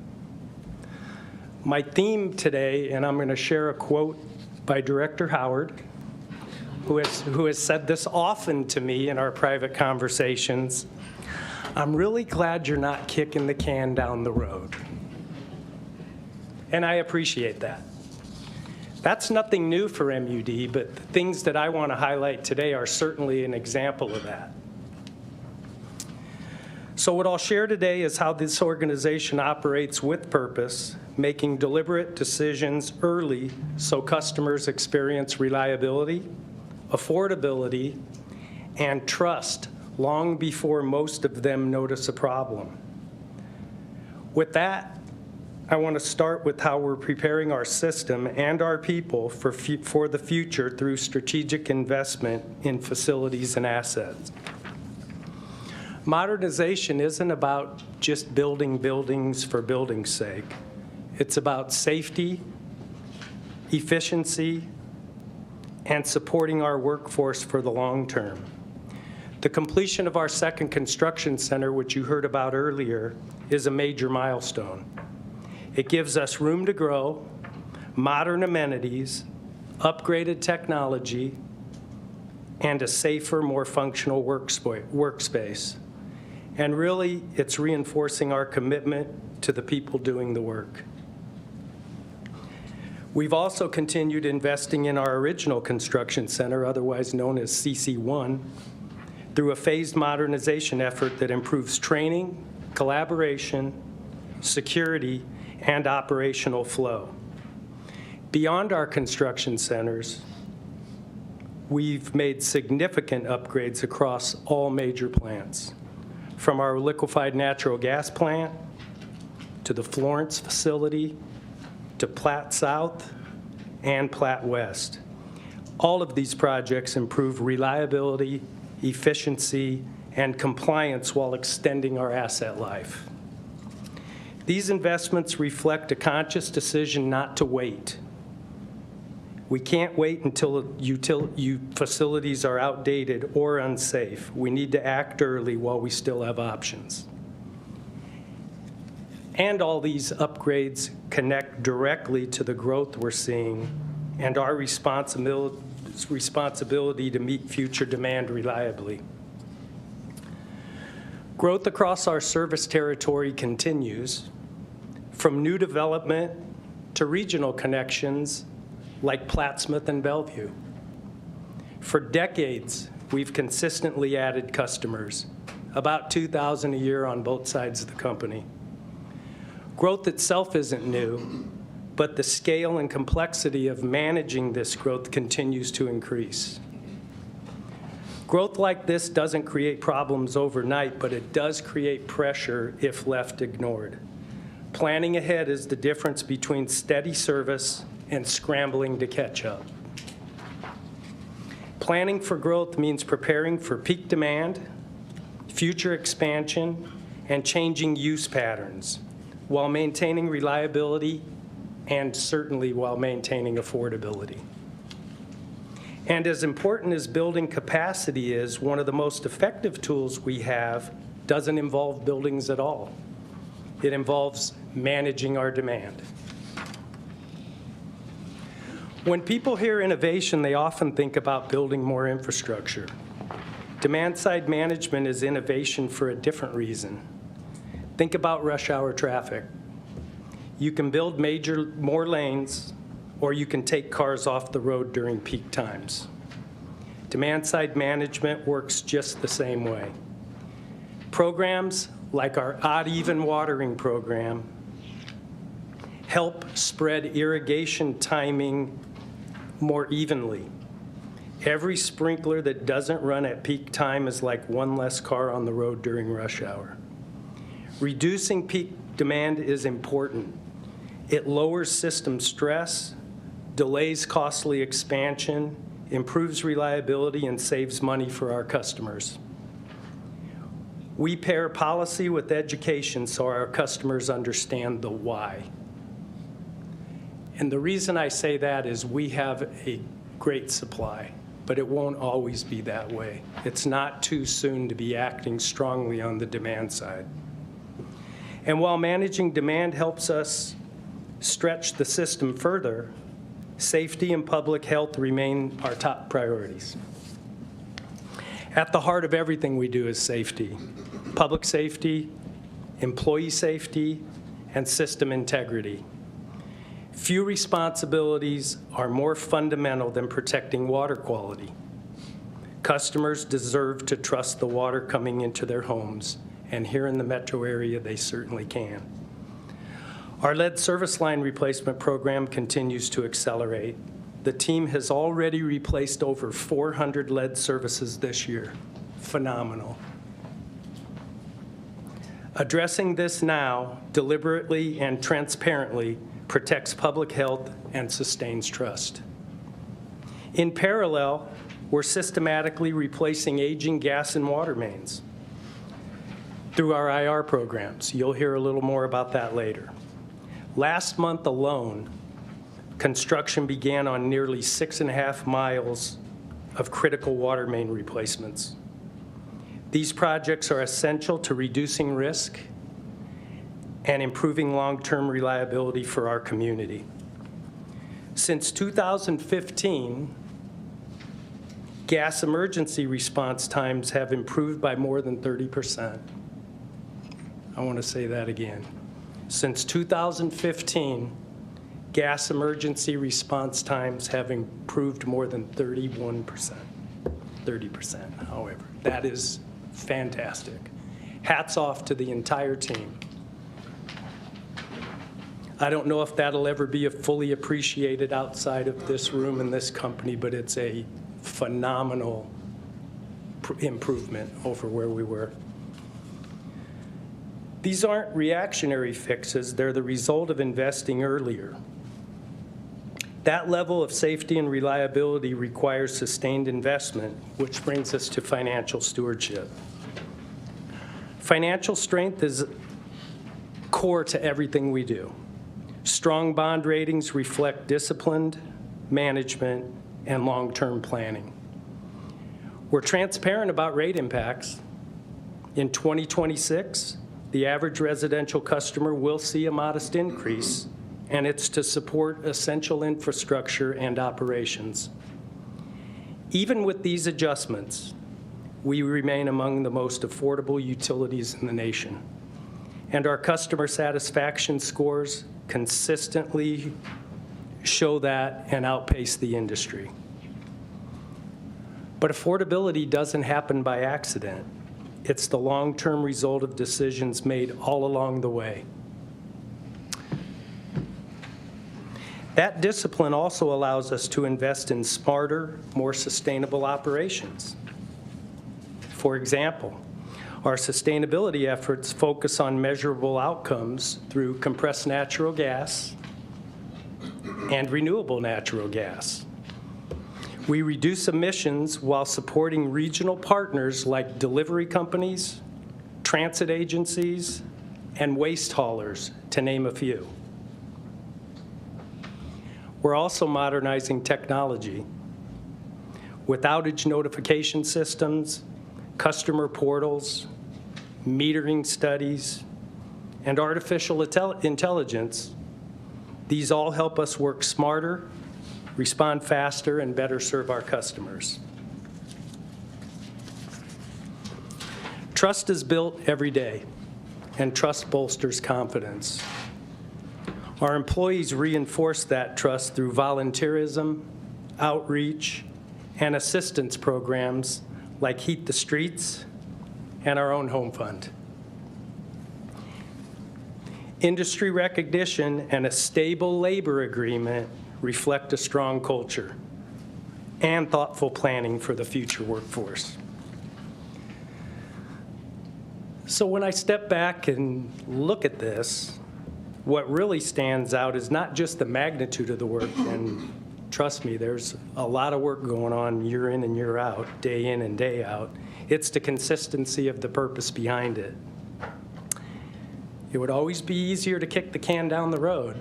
My theme today, and I'm going to share a quote by Director Howard, who has said this often to me in our private conversations: I'm really glad you're not kicking the can down the road. And I appreciate that. That's nothing new for M.U.D, but the things that I want to highlight today are certainly an example of that. So what I'll share today is how this organization operates with purpose, making deliberate decisions early so customers experience reliability, affordability, and trust long before most of them notice a problem. With that, I want to start with how we're preparing our system and our people for the future through strategic investment in facilities and assets. Modernization isn't about just building buildings for building's sake. It's about safety, efficiency, and supporting our workforce for the long term. The completion of our second construction center, which you heard about earlier, is a major milestone. It gives us room to grow, modern amenities, upgraded technology, and a safer, more functional workspace. And really, it's reinforcing our commitment to the people doing the work. We've also continued investing in our original construction center, otherwise known as CC1, through a phased modernization effort that improves training, collaboration, security, and operational flow. Beyond our construction centers, we've made significant upgrades across all major plants, from our liquefied natural gas plant to the Florence facility to Platte South and Platte West. All of these projects improve reliability, efficiency, and compliance while extending our asset life. These investments reflect a conscious decision not to wait. We can't wait until facilities are outdated or unsafe. We need to act early while we still have options. And all these upgrades connect directly to the growth we're seeing and our responsibility to meet future demand reliably. Growth across our service territory continues, from new development to regional connections like Plattsmouth and Bellevue. For decades, we've consistently added customers, about 2,000 a year on both sides of the company. Growth itself isn't new, but the scale and complexity of managing this growth continues to increase. Growth like this doesn't create problems overnight, but it does create pressure if left ignored. Planning ahead is the difference between steady service and scrambling to catch up. Planning for growth means preparing for peak demand, future expansion, and changing use patterns, while maintaining reliability and certainly while maintaining affordability. And as important as building capacity is, one of the most effective tools we have doesn't involve buildings at all. It involves managing our demand. When people hear innovation, they often think about building more infrastructure. Demand-side management is innovation for a different reason. Think about rush hour traffic. You can build more lanes, or you can take cars off the road during peak times. Demand-side management works just the same way. Programs like our odd-even watering program help spread irrigation timing more evenly. Every sprinkler that doesn't run at peak time is like one less car on the road during rush hour. Reducing peak demand is important. It lowers system stress, delays costly expansion, improves reliability, and saves money for our customers. We pair policy with education so our customers understand the why. And the reason I say that is we have a great supply, but it won't always be that way. It's not too soon to be acting strongly on the demand side. And while managing demand helps us stretch the system further, safety and public health remain our top priorities. At the heart of everything we do is safety, public safety, employee safety, and system integrity. Few responsibilities are more fundamental than protecting water quality. Customers deserve to trust the water coming into their homes, and here in the metro area, they certainly can. Our lead service line replacement program continues to accelerate. The team has already replaced over 400 lead services this year. Phenomenal. Addressing this now, deliberately and transparently, protects public health and sustains trust. In parallel, we're systematically replacing aging gas and water mains through our IR programs. You'll hear a little more about that later. Last month alone, construction began on nearly 6.5 miles of critical water main replacements. These projects are essential to reducing risk and improving long-term reliability for our community. Since 2015, gas emergency response times have improved by more than 30%. I want to say that again. Since 2015, gas emergency response times have improved more than 31%. 30%, however. That is fantastic. Hats off to the entire team. I don't know if that'll ever be fully appreciated outside of this room and this company, but it's a phenomenal improvement over where we were. These aren't reactionary fixes, they're the result of investing earlier. That level of safety and reliability requires sustained investment, which brings us to financial stewardship. Financial strength is core to everything we do. Strong bond ratings reflect disciplined management and long-term planning. We're transparent about rate impacts. In 2026, the average residential customer will see a modest increase, and it's to support essential infrastructure and operations. Even with these adjustments, we remain among the most affordable utilities in the nation, and our customer satisfaction scores consistently show that and outpace the industry. But affordability doesn't happen by accident. It's the long-term result of decisions made all along the way. That discipline also allows us to invest in smarter, more sustainable operations. For example, our sustainability efforts focus on measurable outcomes through compressed natural gas and renewable natural gas. We reduce emissions while supporting regional partners like delivery companies, transit agencies, and waste haulers, to name a few. We're also modernizing technology with outage notification systems, customer portals, metering studies, and artificial intelligence. These all help us work smarter, respond faster, and better serve our customers. Trust is built every day, and trust bolsters confidence. Our employees reinforce that trust through volunteerism, outreach, and assistance programs like Heat the Streets and our own home fund. Industry recognition and a stable labor agreement reflect a strong culture and thoughtful planning for the future workforce. So when I step back and look at this, what really stands out is not just the magnitude of the work, and trust me, there's a lot of work going on year in and year out, day in and day out. It's the consistency of the purpose behind it. It would always be easier to kick the can down the road.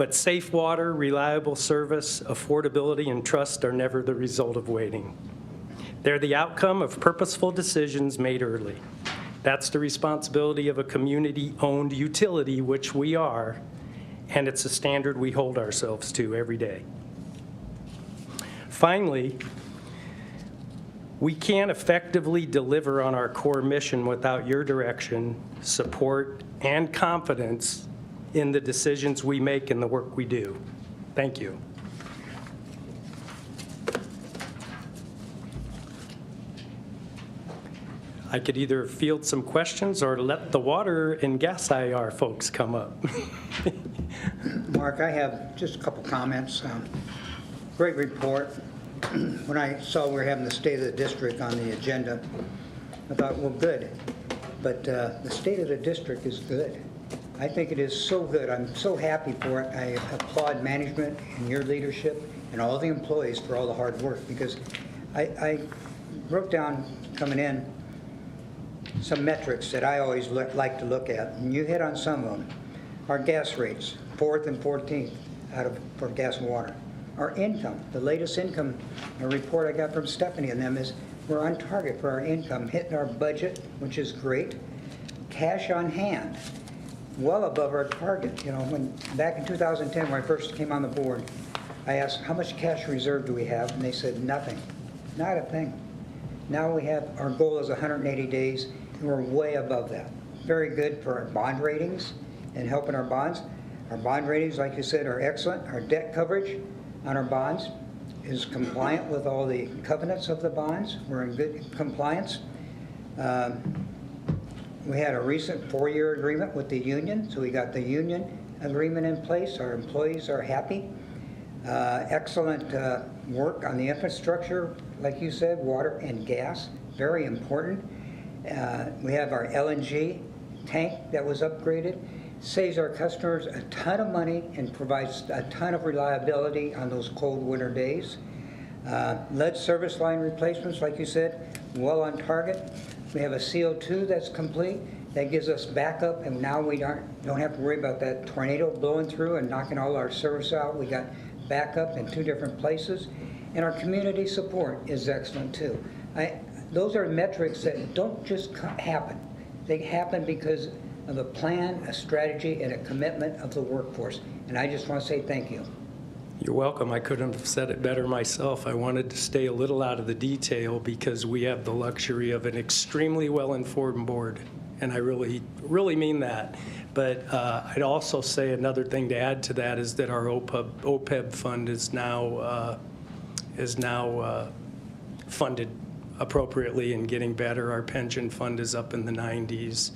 But safe water, reliable service, affordability, and trust are never the result of waiting. They're the outcome of purposeful decisions made early. That's the responsibility of a community-owned utility, which we are, and it's a standard we hold ourselves to every day. Finally, we can't effectively deliver on our core mission without your direction, support, and confidence in the decisions we make and the work we do. Thank you. I could either field some questions or let the water and gas IR folks come up. Mark, I have just a couple comments. Great report. When I saw we were having the State of the District on the agenda, I thought, well, good. But the State of the District is good. I think it is so good. I'm so happy for it. I applaud management and your leadership and all the employees for all the hard work, because I wrote down coming in some metrics that I always like to look at, and you hit on some of them. Our gas rates, 4th and 14th for gas and water. Our income, the latest income report I got from Stephanie and them is we're on target for our income, hitting our budget, which is great. Cash on hand, well above our target. You know, when back in 2010, when I first came on the board, I asked, how much cash reserve do we have? And they said, nothing, not a thing. Now we have, our goal is 180 days, and we're way above that. Very good for our bond ratings and helping our bonds. Our bond ratings, like you said, are excellent. Our debt coverage on our bonds is compliant with all the covenants of the bonds. We're in good compliance. We had a recent 4-year agreement with the union, so we got the union agreement in place. Our employees are happy. Excellent work on the infrastructure, like you said, water and gas, very important. We have our LNG tank that was upgraded. Saves our customers a ton of money and provides a ton of reliability on those cold winter days. Lead service line replacements, like you said, well on target. We have a CO2 that's complete. That gives us backup, and now we don't have to worry about that tornado blowing through and knocking all our service out. We got backup in 2 different places. And our community support is excellent too. Those are metrics that don't just happen. They happen because of a plan, a strategy, and a commitment of the workforce. And I just want to say thank you. You're welcome. I couldn't have said it better myself. I wanted to stay a little out of the detail because we have the luxury of an extremely well-informed board, and I really, really mean that. But I'd also say another thing to add to that is that our OPEB fund is now funded appropriately and getting better. Our pension fund is up in the 90s.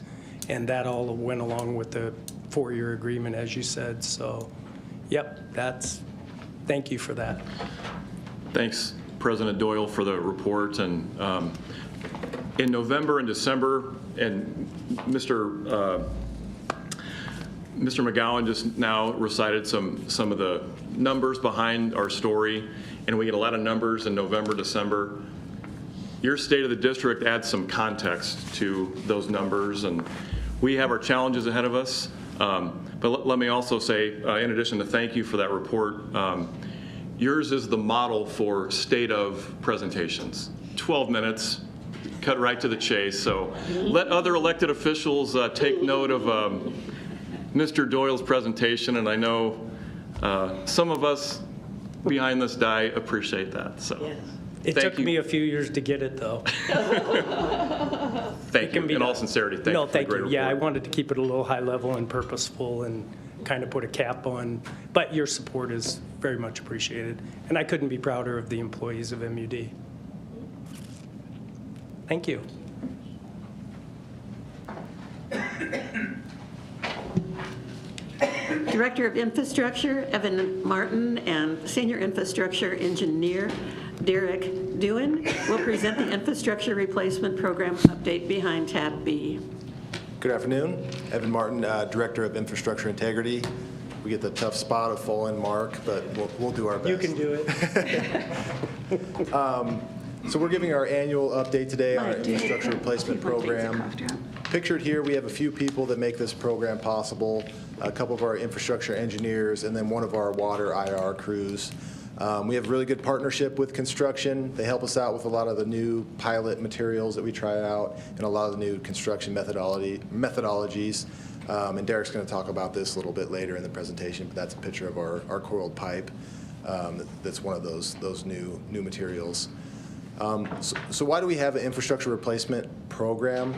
And that all went along with the 4-year agreement, as you said. So, yep, thank you for that. Thanks, President Doyle, for the report. And in November and December, and Mr. McGowan just now recited some of the numbers behind our story, and we get a lot of numbers in November, December. Your State of the District adds some context to those numbers, and we have our challenges ahead of us. But let me also say, in addition to thank you for that report, yours is the model for state of presentations. 12 minutes, cut right to the chase. So let other elected officials take note of Mr. Doyle's presentation, and I know some of us behind this die appreciate that. So. Yes. It took me a few years to get it, though. Thank you. In all sincerity, thank you. No, for thank the great you. report. Yeah, I wanted to keep it a little high level and purposeful and kind of put a cap on. But your support is very much appreciated. And I couldn't be prouder of the employees of M.U.D. Thank you. Director of Infrastructure, Evan Martin, and Senior Infrastructure Engineer, Derek Dewan, will present the Infrastructure Replacement Program update behind tab B. Good afternoon. Evan Martin, Director of Infrastructure Integrity. We get the tough spot of falling Mark, but we'll do our best. You can do it. So we're giving our annual update today on our Infrastructure Replacement Program. Pictured here, we have a few people that make this program possible. a couple of our infrastructure engineers, and then one of our water IR crews. We have a really good partnership with construction. They help us out with a lot of the new pilot materials that we try out and a lot of the new construction methodologies. And Derek's going to talk about this a little bit later in the presentation, but that's a picture of our coiled pipe. That's one of those new materials. So why do we have an infrastructure replacement program?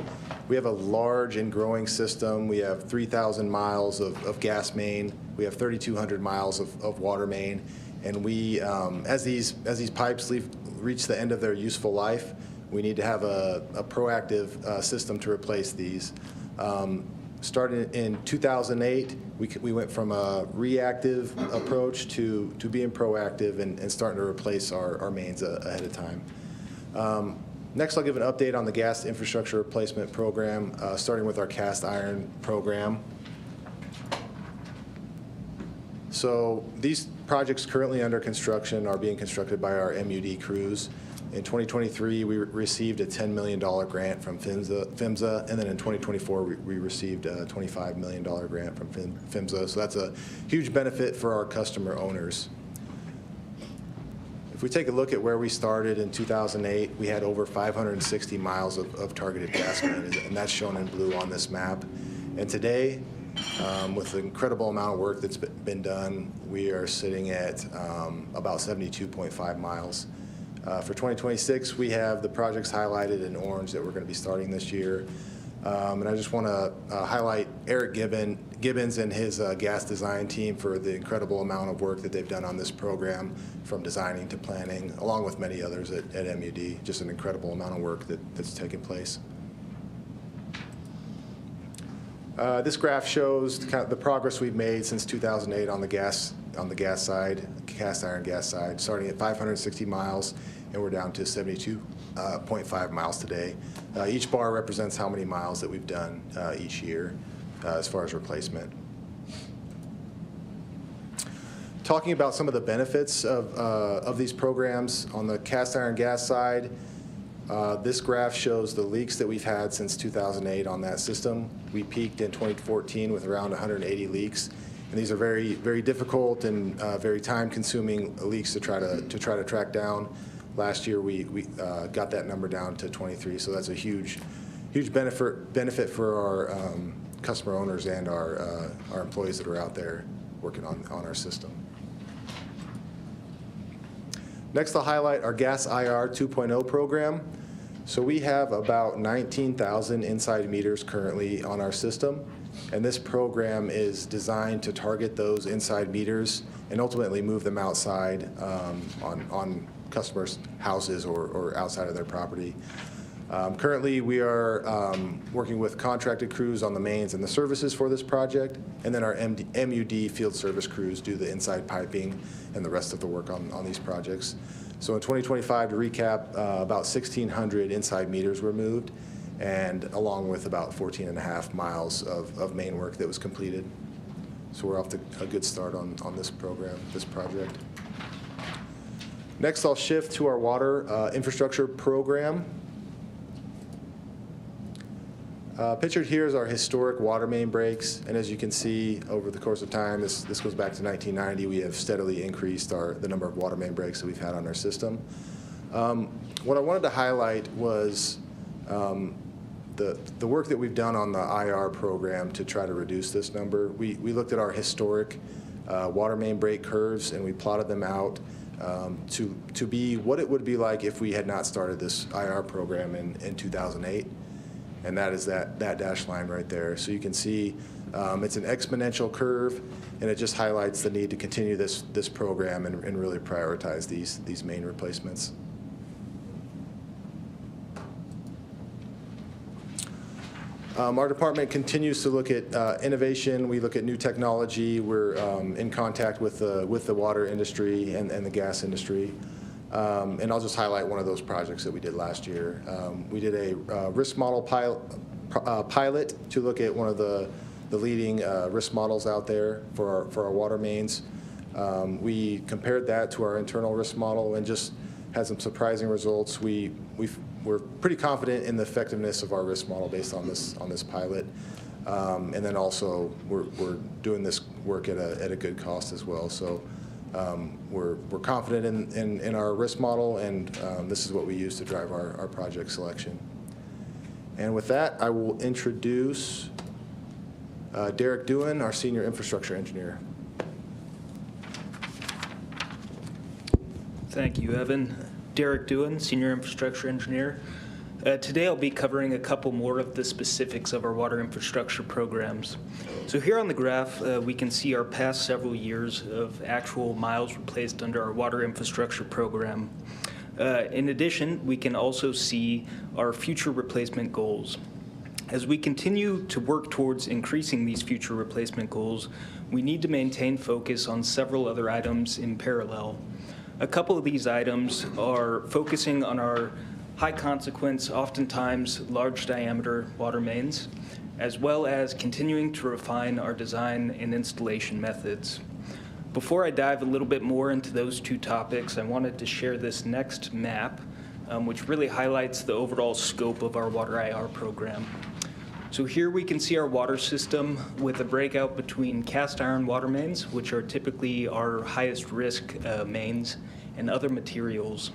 We have a large and growing system. We have 3,000 miles of gas main. We have 3,200 miles of water main. And we, as these pipes reach the end of their useful life, we need to have a proactive system to replace these. Starting in 2008, we went from a reactive approach to being proactive and starting to replace our mains ahead of time. Next, I'll give an update on the gas infrastructure replacement program, starting with our cast iron program. So these projects currently under construction are being constructed by our M.U.D crews. In 2023, we received a $10 million grant from PHMSA, and then in 2024, we received a $25 million grant from PHMSA. So that's a huge benefit for our customer owners. If we take a look at where we started in 2008, we had over 560 miles of targeted gas main, and that's shown in blue on this map. And today, with the incredible amount of work that's been done, we are sitting at about 72.5 miles. For 2026, we have the projects highlighted in orange that we're going to be starting this year. And I just want to highlight Eric Gibbons and his gas design team for the incredible amount of work that they've done on this program, from designing to planning, along with many others at M.U.D. Just an incredible amount of work that's taken place. This graph shows kind of the progress we've made since 2008 on the gas side, cast iron gas side, starting at 560 miles, and we're down to 72.5 miles today. Each bar represents how many miles that we've done each year as far as replacement. Talking about some of the benefits of these programs on the cast iron gas side, this graph shows the leaks that we've had since 2008 on that system. We peaked in 2014 with around 180 leaks, and these are very, very difficult and very time-consuming leaks to try to track down. Last year, we got that number down to 23, so that's a huge benefit for our customer owners and our employees that are out there working on our system. Next, I'll highlight our Gas IR 2.0 program. So we have about 19,000 inside meters currently on our system, and this program is designed to target those inside meters and ultimately move them outside on customers' houses or outside of their property. Currently, we are working with contracted crews on the mains and the services for this project, and then our M.U.D field service crews do the inside piping and the rest of the work on these projects. So in 2025, to recap, about 1,600 inside meters were moved, and along with about 14.5 miles of main work that was completed. So we're off to a good start on this program, this project. Next, I'll shift to our water infrastructure program. Pictured here is our historic water main breaks, and as you can see, over the course of time, this goes back to 1990, we have steadily increased the number of water main breaks that we've had on our system. What I wanted to highlight was the work that we've done on the IR program to try to reduce this number. We looked at our historic water main break curves, and we plotted them out to be what it would be like if we had not started this IR program in 2008. And that is that dashed line right there. So you can see it's an exponential curve, and it just highlights the need to continue this program and really prioritize these main replacements. Our department continues to look at innovation. We look at new technology. We're in contact with the water industry and the gas industry. And I'll just highlight one of those projects that we did last year. We did a risk model pilot to look at one of the leading risk models out there for our water mains. We compared that to our internal risk model and just had some surprising results. We're pretty confident in the effectiveness of our risk model based on this pilot. And then also, we're doing this work at a good cost as well. So we're confident in our risk model, and this is what we use to drive our project selection. And with that, I will introduce Derek Doohan, our Senior Infrastructure Engineer. Thank you, Evan. Derek Doohan, Senior Infrastructure Engineer. Today I'll be covering a couple more of the specifics of our water infrastructure programs. So here on the graph, we can see our past several years of actual miles replaced under our water infrastructure program. In addition, we can also see our future replacement goals. As we continue to work towards increasing these future replacement goals, we need to maintain focus on several other items in parallel. A couple of these items are focusing on our high consequence, oftentimes large diameter water mains, as well as continuing to refine our design and installation methods. Before I dive a little bit more into those two topics, I wanted to share this next map, which really highlights the overall scope of our water IR program. So here we can see our water system with a breakout between cast iron water mains, which are typically our highest risk mains, and other materials.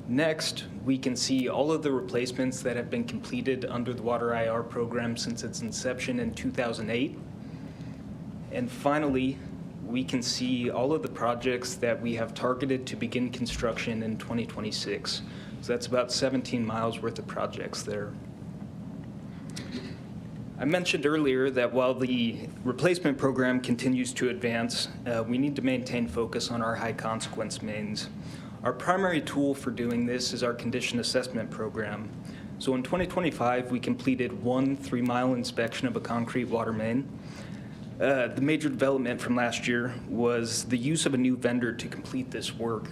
Next, we can see all of the replacements that have been completed under the Water IR program since its inception in 2008. And finally, we can see all of the projects that we have targeted to begin construction in 2026. So that's about 17 miles worth of projects there. I mentioned earlier that while the replacement program continues to advance, we need to maintain focus on our high consequence mains. Our primary tool for doing this is our condition assessment program. So in 2025, we completed one 3-mile inspection of a concrete water main. The major development from last year was the use of a new vendor to complete this work.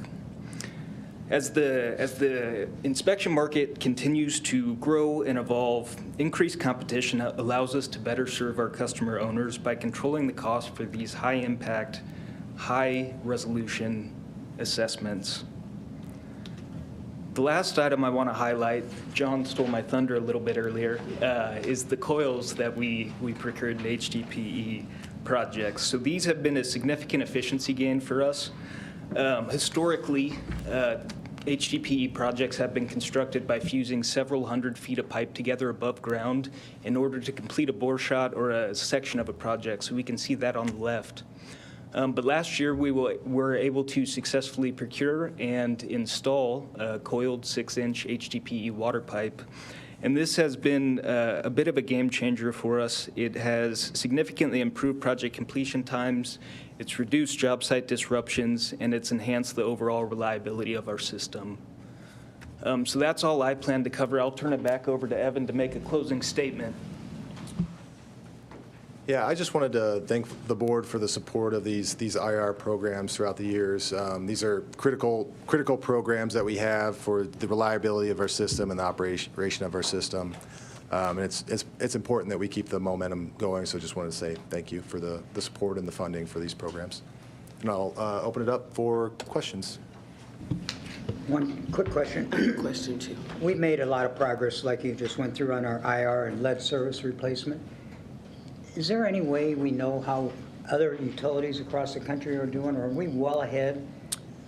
As the inspection market continues to grow and evolve, increased competition allows us to better serve our customer owners by controlling the cost for these high-impact, high-resolution assessments. The last item I want to highlight, John stole my thunder a little bit earlier, is the coils that we procured in HDPE projects. So these have been a significant efficiency gain for us. Historically, HDPE projects have been constructed by fusing several hundred feet of pipe together above ground in order to complete a bore shot or a section of a project. So we can see that on the left. But last year, we were able to successfully procure and install a coiled 6-inch HDPE water pipe. And this has been a bit of a game changer for us. It has significantly improved project completion times, it's reduced job site disruptions, and it's enhanced the overall reliability of our system. So that's all I plan to cover. I'll turn it back over to Evan to make a closing statement. Yeah, I just wanted to thank the board for the support of these IR programs throughout the years. These are critical programs that we have for the reliability of our system and the operation of our system. And it's important that we keep the momentum going. So just wanted to say thank you for the support and the funding for these programs. And I'll open it up for questions. One quick question. Question too. We've made a lot of progress, like you just went through, on our IR and lead service replacement. Is there any way we know how other utilities across the country are doing? Or are we well ahead,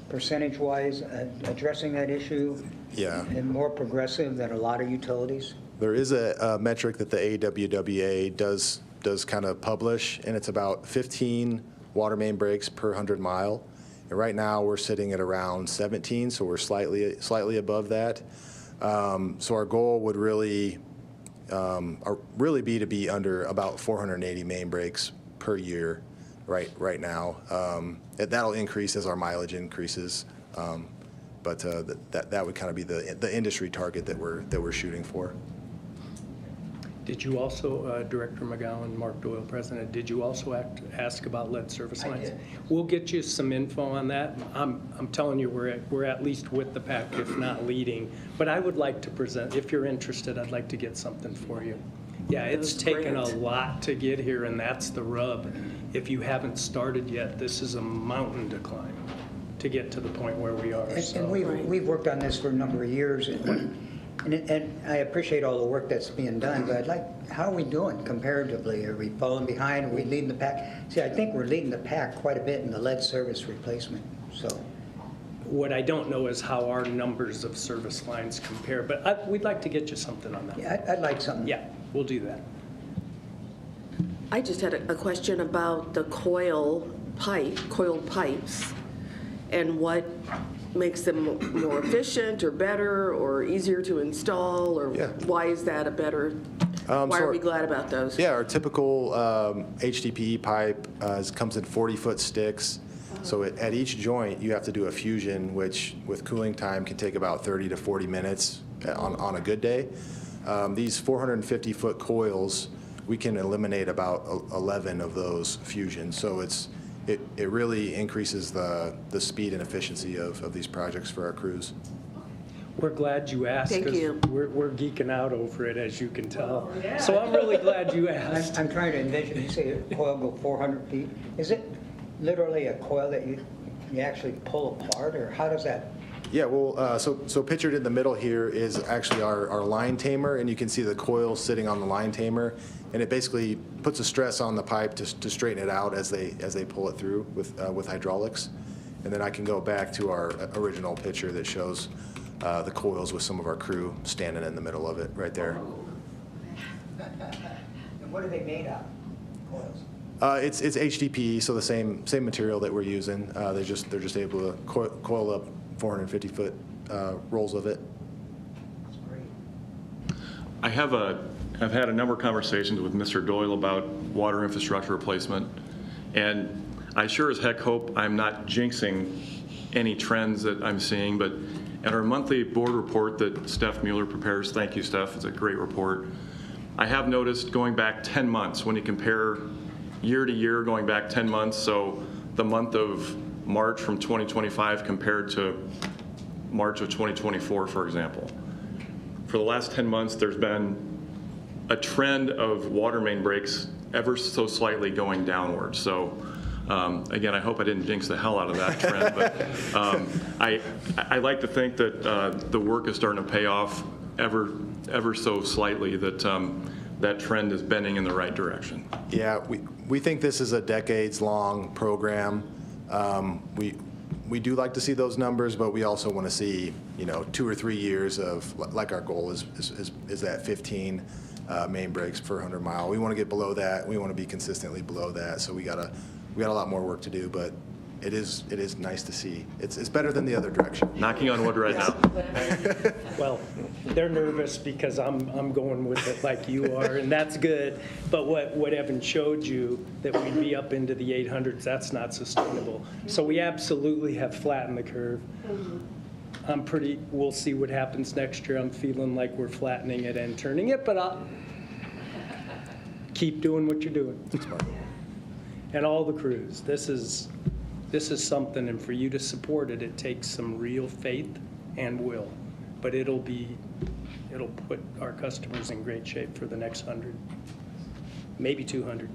percentage-wise, at addressing that issue? Yeah. And more progressive than a lot of utilities? There is a metric that the AWWA does kind of publish, and it's about 15 water main breaks per 100 mile. And right now, we're sitting at around 17, so we're slightly above that. So our goal would really be to be under about 480 main breaks per year right now. That'll increase as our mileage increases, but that would kind of be the industry target that we're shooting for. Did you also, Director McGowan, Mark Doyle, President, did you also ask about lead service lines? We'll get you some info on that. I'm telling you, we're at least with the pack, if not leading. But I would like to present, if you're interested, I'd like to get something for you. Yeah, it's taken a lot to get here, and that's the rub. If you haven't started yet, this is a mountain to climb to get to the point where we are. And we've worked on this for a number of years. And I appreciate all the work that's being done, but I'd like, how are we doing comparatively? Are we falling behind? Are we leading the pack? See, I think we're leading the pack quite a bit in the lead service replacement, so. What I don't know is how our numbers of service lines compare, but we'd like to get you something on that. Yeah, I'd like something. Yeah, we'll do that. I just had a question about the coiled pipes, and what makes them more efficient or better or easier to install, or why is that a better, why are we glad about those? Yeah, our typical HDPE pipe comes in 40-foot sticks. So at each joint, you have to do a fusion, which with cooling time can take about 30 to 40 minutes on a good day. These 450-foot coils, we can eliminate about 11 of those fusions. So it really increases the speed and efficiency of these projects for our crews. We're glad you asked. Thank 'cause you. We're geeking out over it, as you can tell. So I'm really glad you asked. I'm trying to envision, you say a coil go 400 feet. Is it literally a coil that you actually pull apart, or how does that? Yeah, well, so pictured in the middle here is actually our line tamer, and you can see the coil sitting on the line tamer, and it basically puts a stress on the pipe to straighten it out as they pull it through with hydraulics. And then I can go back to our original picture that shows the coils with some of our crew standing in the middle of it right there. And what are they made of, coils? It's HDPE, so the same material that we're using. They're just able to coil up 450-foot rolls of it. That's great. I've had a number of conversations with Mr. Doyle about water infrastructure replacement, and I sure as heck hope I'm not jinxing any trends that I'm seeing, but at our monthly board report that Steph Mueller prepares, thank you, Steph, it's a great report, I have noticed going back 10 months, when you compare year to year going back 10 months, so the month of March from 2025 compared to March of 2024, for example. For the last 10 months, there's been a trend of water main breaks ever so slightly going downward. So again, I hope I didn't jinx the hell out of that trend, but I like to think that the work is starting to pay off ever so slightly, that that trend is bending in the right direction. Yeah, we think this is a decades-long program. We do like to see those numbers, but we also want to see 2 or 3 years of, like, our goal is that 15 main breaks per 100 mile. We want to get below that. We want to be consistently below that. So we got a lot more work to do, but it is nice to see. It's better than the other direction. Knocking on wood right now. Well, they're nervous because I'm going with it like you are, and that's good. But what Evan showed you, that we'd be up into the 800s, that's not sustainable. So we absolutely have flattened the curve. We'll see what happens next year. I'm feeling like we're flattening it and turning it, but I'll keep doing what you're doing. And all the crews. This is something, and for you to support it, it takes some real faith and will. But it'll put our customers in great shape for the next 100, maybe 200.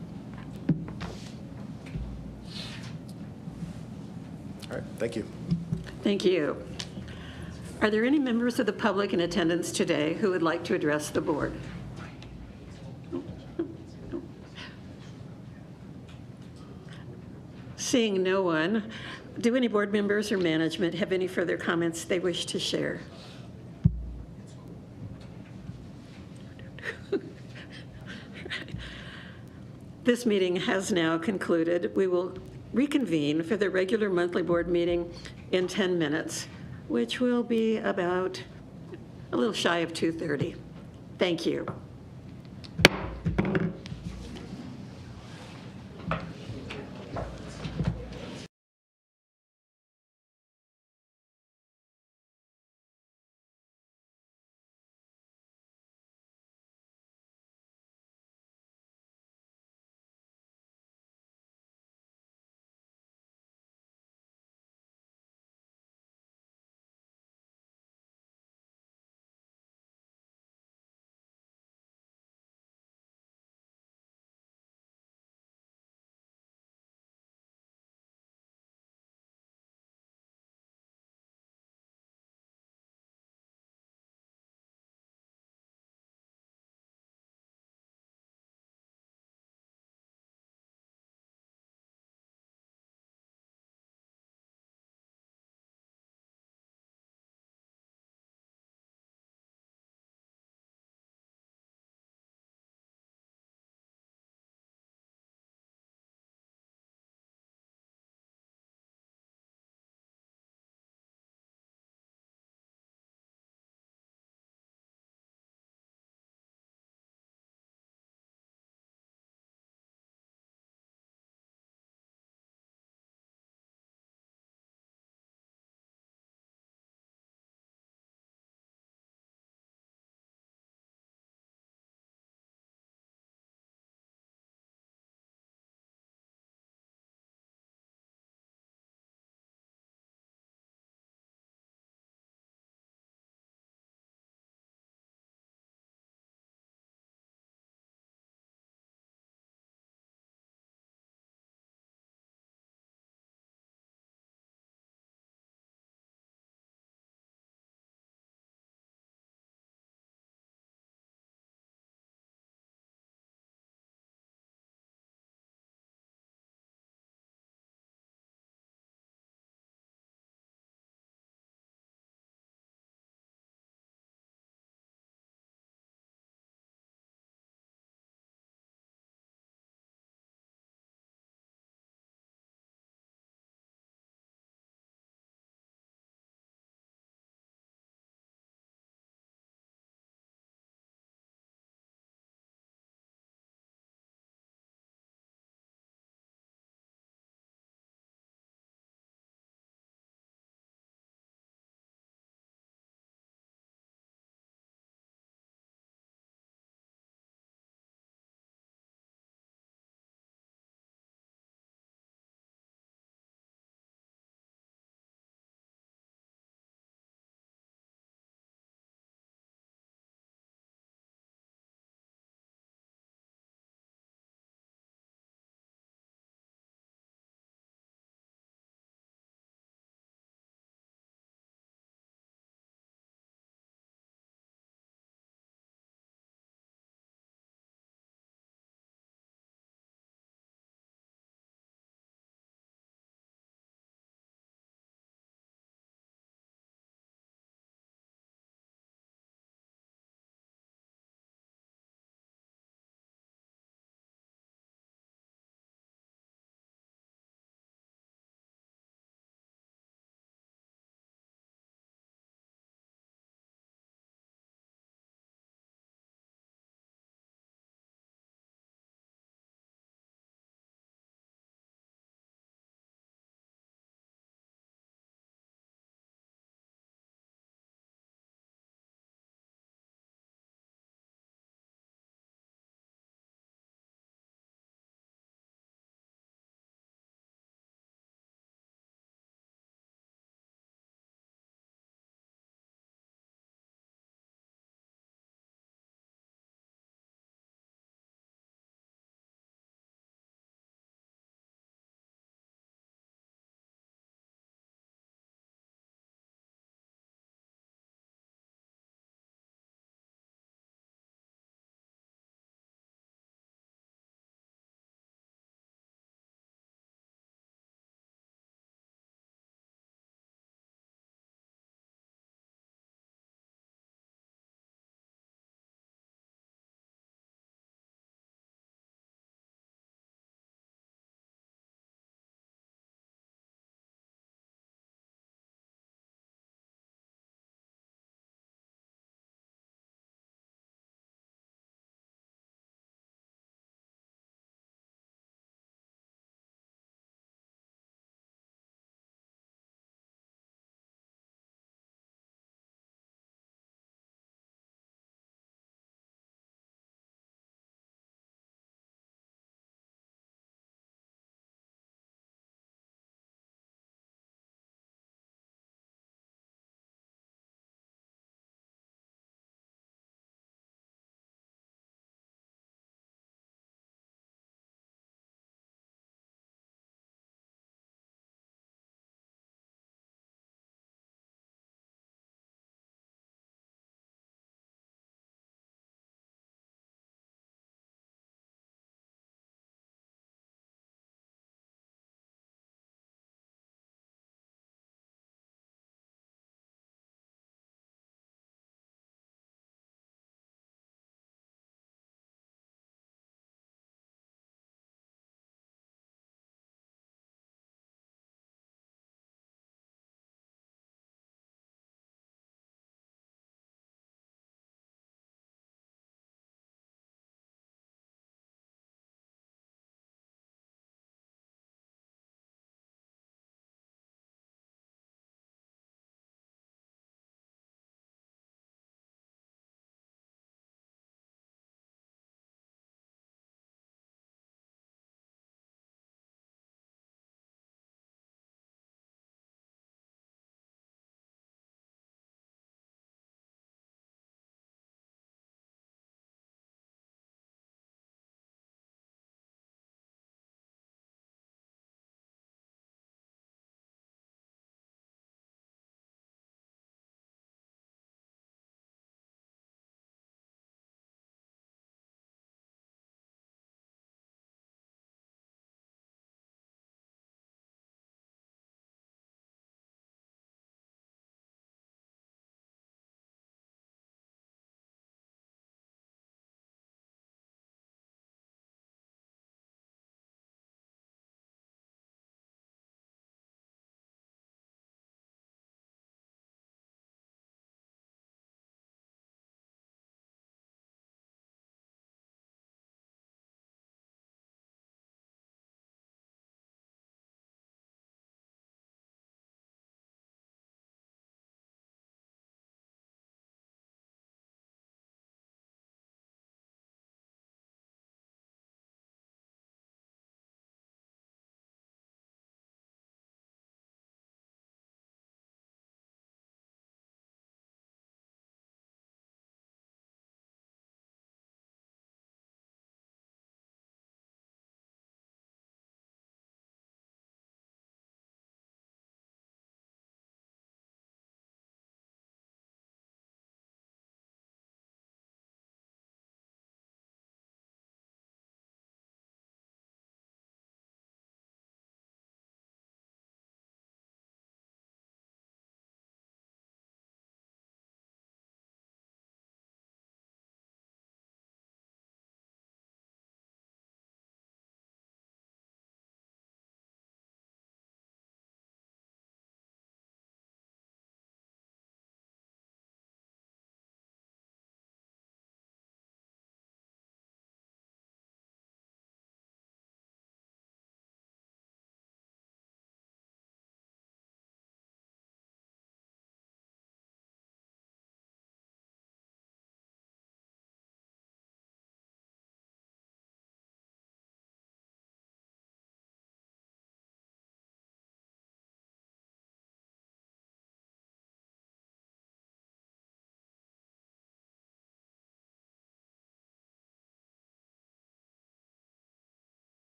All right, thank you. Thank you. Are there any members of the public in attendance today who would like to address the board? Seeing no one, do any board members or management have any further comments they wish to share? This meeting has now concluded. We will reconvene for the regular monthly board meeting in 10 minutes, which will be about a little shy of 2:30. Thank you.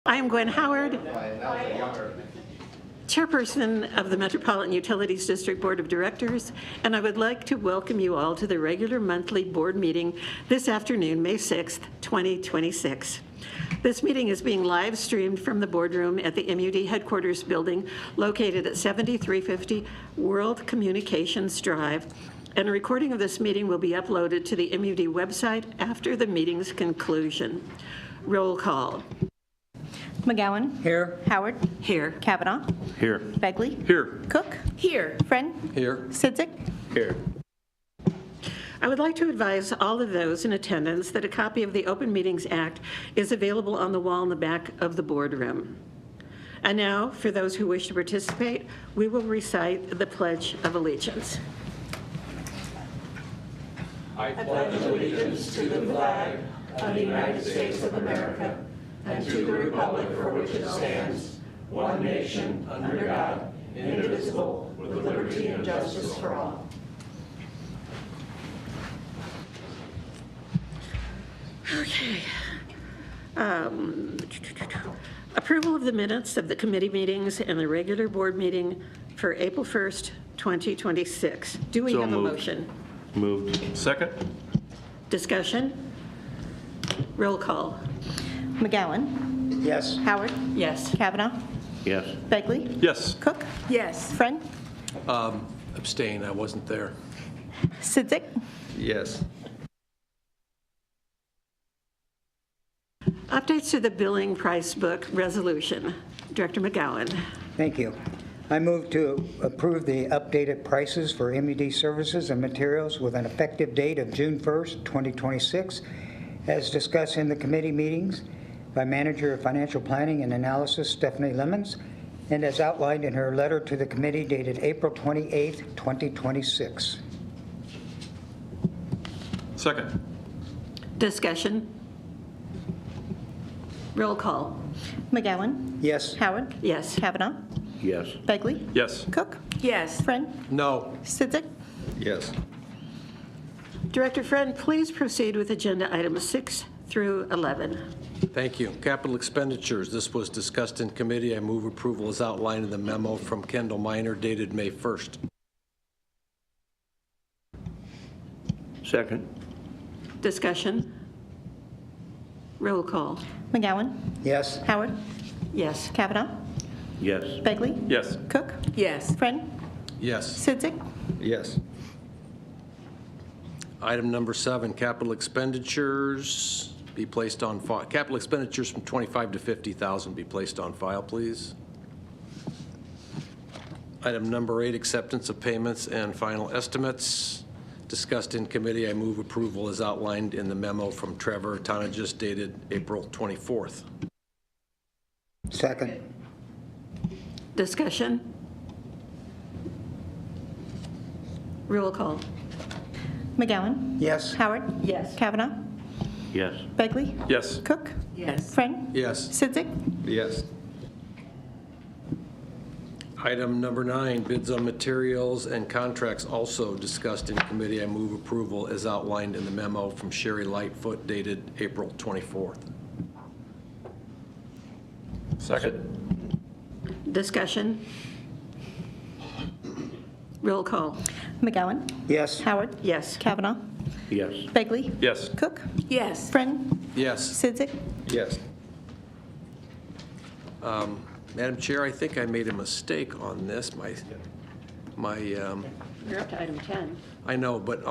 I am Gwen Howard, Chairperson of the Metropolitan Utilities District Board of Directors, and I would like to welcome you all to the regular monthly board meeting this afternoon, May 6th, 2026. This meeting is being live streamed from the boardroom at the M.U.D headquarters building located at 7350 World Communications Drive, and a recording of this meeting will be uploaded to the M.U.D website after the meeting's conclusion. Roll call. McGowan. Here. Howard. Here. Kavanaugh. Here. Begley. Here. Cook. Here. Friend. Here. Sidzik. Here. I would like to advise all of those in attendance that a copy of the Open Meetings Act is available on the wall in the back of the boardroom. And now, for those who wish to participate, we will recite the Pledge of Allegiance. I pledge allegiance to the flag of the United States of America and to the republic for which it stands, one nation, under God, indivisible, with liberty and justice for all. Okay. Approval of the minutes of the committee meetings and the regular board meeting for April 1st, 2026. Do we So have a moved. motion? Moved. Second? Discussion? Roll call. McGowan. Yes. Howard. Yes. Kavanaugh. Yes. Begley. Yes. Cook. Yes. Friend. Abstain, I wasn't there. Sidzik. Yes. Updates to the billing price book resolution. Director McGowan. Thank you. I move to approve the updated prices for M.U.D services and materials with an effective date of June 1st, 2026, as discussed in the committee meetings by Manager of Financial Planning and Analysis Stephanie Lemons, and as outlined in her letter to the committee dated April 28th, 2026. Second. Discussion? Roll call. McGowan. Yes. Howard. Yes. Kavanaugh. Yes. Begley. Yes. Cook. Yes. Friend. No. Sidzik. Yes. Director Friend, please proceed with agenda items 6 through 11. Thank you. Capital expenditures. This was discussed in committee. I move approval as outlined in the memo from Kendall Minor dated May 1st. Second. Discussion? Roll call. McGowan. Yes. Howard. Yes. Kavanaugh. Yes. Begley. Yes. Cook. Yes. Friend. Yes. Sidzik. Yes. Item number 7, capital expenditures be placed on file. Capital expenditures from 25 to 50,000 be placed on file, please. Item number 8, acceptance of payments and final estimates. Discussed in committee, I move approval as outlined in the memo from Trevor Tonagis dated April 24th. Second. Discussion? Roll call. McGowan. Yes. Howard. Yes. Kavanaugh. Yes. Begley. Yes. Cook. Yes. Friend. Yes. Sidzik. Yes. Item number 9, bids on materials and contracts also discussed in committee. I move approval as outlined in the memo from Sherry Lightfoot dated April 24th. Second. Discussion? Roll call. McGowan. Yes. Howard. Yes. Kavanaugh. Yes. Begley. Yes. Cook. Yes. Friend. Yes. Sidzik. Yes. Madam Chair, I think I made a mistake on this. You're up to item 10. I know, but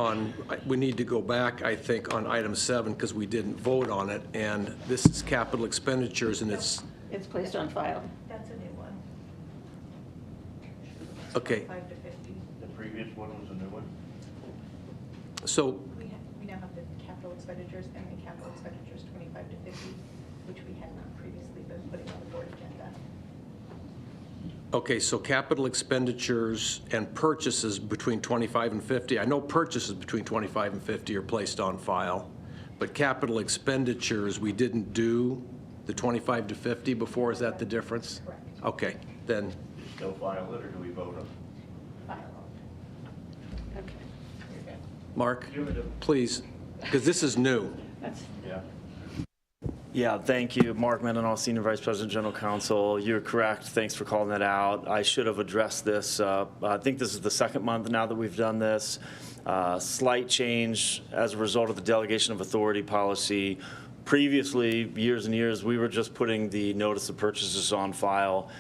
we need to go back, I think, on item 7 because we didn't vote on it. And this is capital expenditures and it's, It's placed on file. That's a new one. okay. 5 to 50. The previous one was a new one? So We now have the capital expenditures and the capital expenditures 25 to 50, which we had not previously been putting on the board agenda. okay, so capital expenditures and purchases between 25 and 50. I know purchases between 25 and 50 are placed on file, but capital expenditures, we didn't do the 25 to 50 before. Is that the difference? Correct. Okay, then, Still file it, or do we vote on it? File. Okay. Mark, please, because this is new. That's Yeah. Yeah, thank you. Mark Mendenhall, Senior Vice President, General Counsel. You're correct. Thanks for calling that out. I should have addressed this. I think this is the second month now that we've done this. Slight change as a result of the delegation of authority policy. Previously, years and years, we were just putting the notice of purchases on file.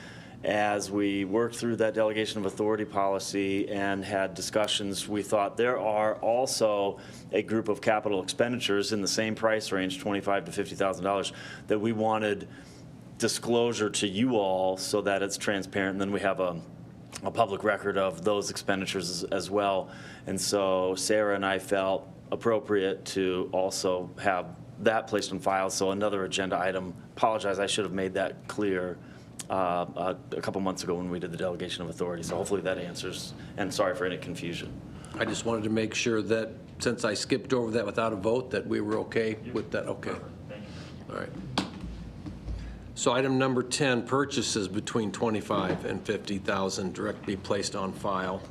As we worked through that delegation of authority policy and had discussions, we thought there are also a group of capital expenditures in the same price range, $25,000 to $50,000, that we wanted disclosure to you all so that it's transparent, and then we have a public record of those expenditures as well. And so Sarah and I felt appropriate to also have that placed on file. So another agenda item. Apologize, I should have made that clear a couple months ago when we did the delegation of authority. So hopefully that answers, and sorry for any confusion. I just wanted to make sure that since I skipped over that without a vote, that we were okay with that. Okay. All right. So item number 10, purchases between $25,000 and $50,000 directly placed on file.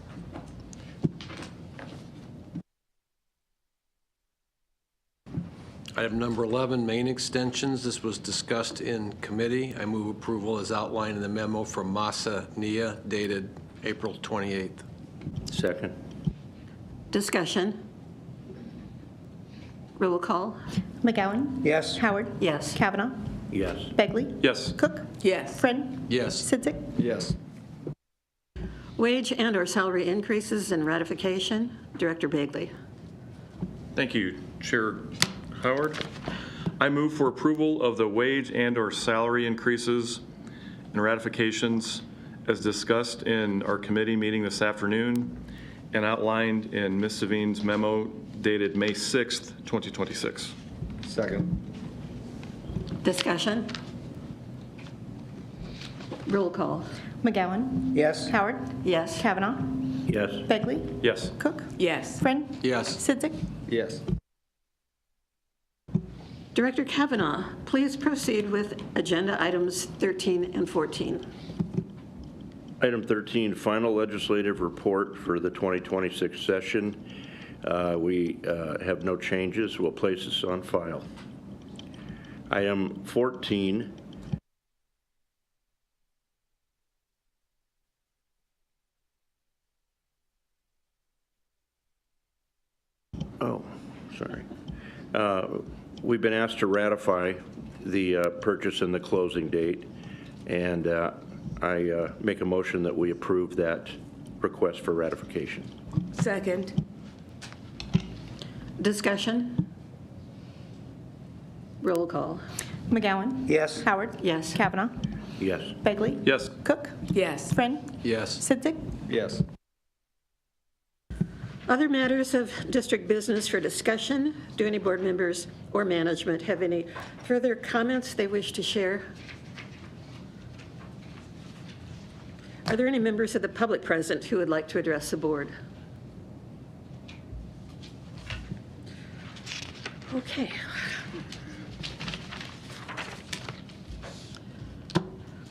Item number 11, main extensions. This was discussed in committee. I move approval as outlined in the memo from Masa Nia dated April 28th. Second. Discussion. Roll call. McGowan? Yes. Howard? Yes. Kavanaugh? Yes. Begley? Yes. Cook? Yes. Friend? Yes. Sidzik? Yes. Wage and/or salary increases and ratification. Director Bagley. Thank you, Chair Howard. I move for approval of the wage and/or salary increases and ratifications as discussed in our committee meeting this afternoon and outlined in Ms. Savine's memo dated May 6th, 2026. Second. Discussion. Roll call. McGowan? Yes. Howard? Yes. Kavanaugh? Yes. Begley? Yes. Cook? Yes. Friend? Yes. Sidzik? Yes. Director Kavanaugh, please proceed with agenda items 13 and 14. Item 13, final legislative report for the 2026 session. We have no changes. We'll place this on file. Item 14. Oh, sorry. We've been asked to ratify the purchase and the closing date, and I make a motion that we approve that request for ratification. Second. Discussion. Roll call. McGowan? Yes. Howard? Yes. Kavanaugh? Yes. Begley? Yes. Cook? Yes. Friend? Yes. Sidzik? Yes. Other matters of district business for discussion. Do any board members or management have any further comments they wish to share? Are there any members of the public present who would like to address the board? Okay.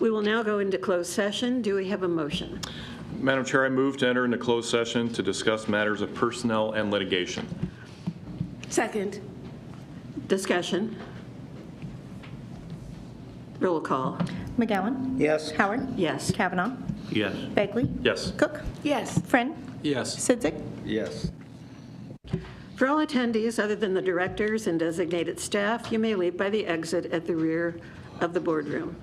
We will now go into closed session. Do we have a motion? Madam Chair, I move to enter into closed session to discuss matters of personnel and litigation. Second. Discussion. Roll call. McGowan? Yes. Howard? Yes. Kavanaugh? Yes. Begley? Yes. Cook? Yes. Friend? Yes. Sidzik? Yes. For all attendees other than the directors and designated staff, you may leave by the exit at the rear of the boardroom.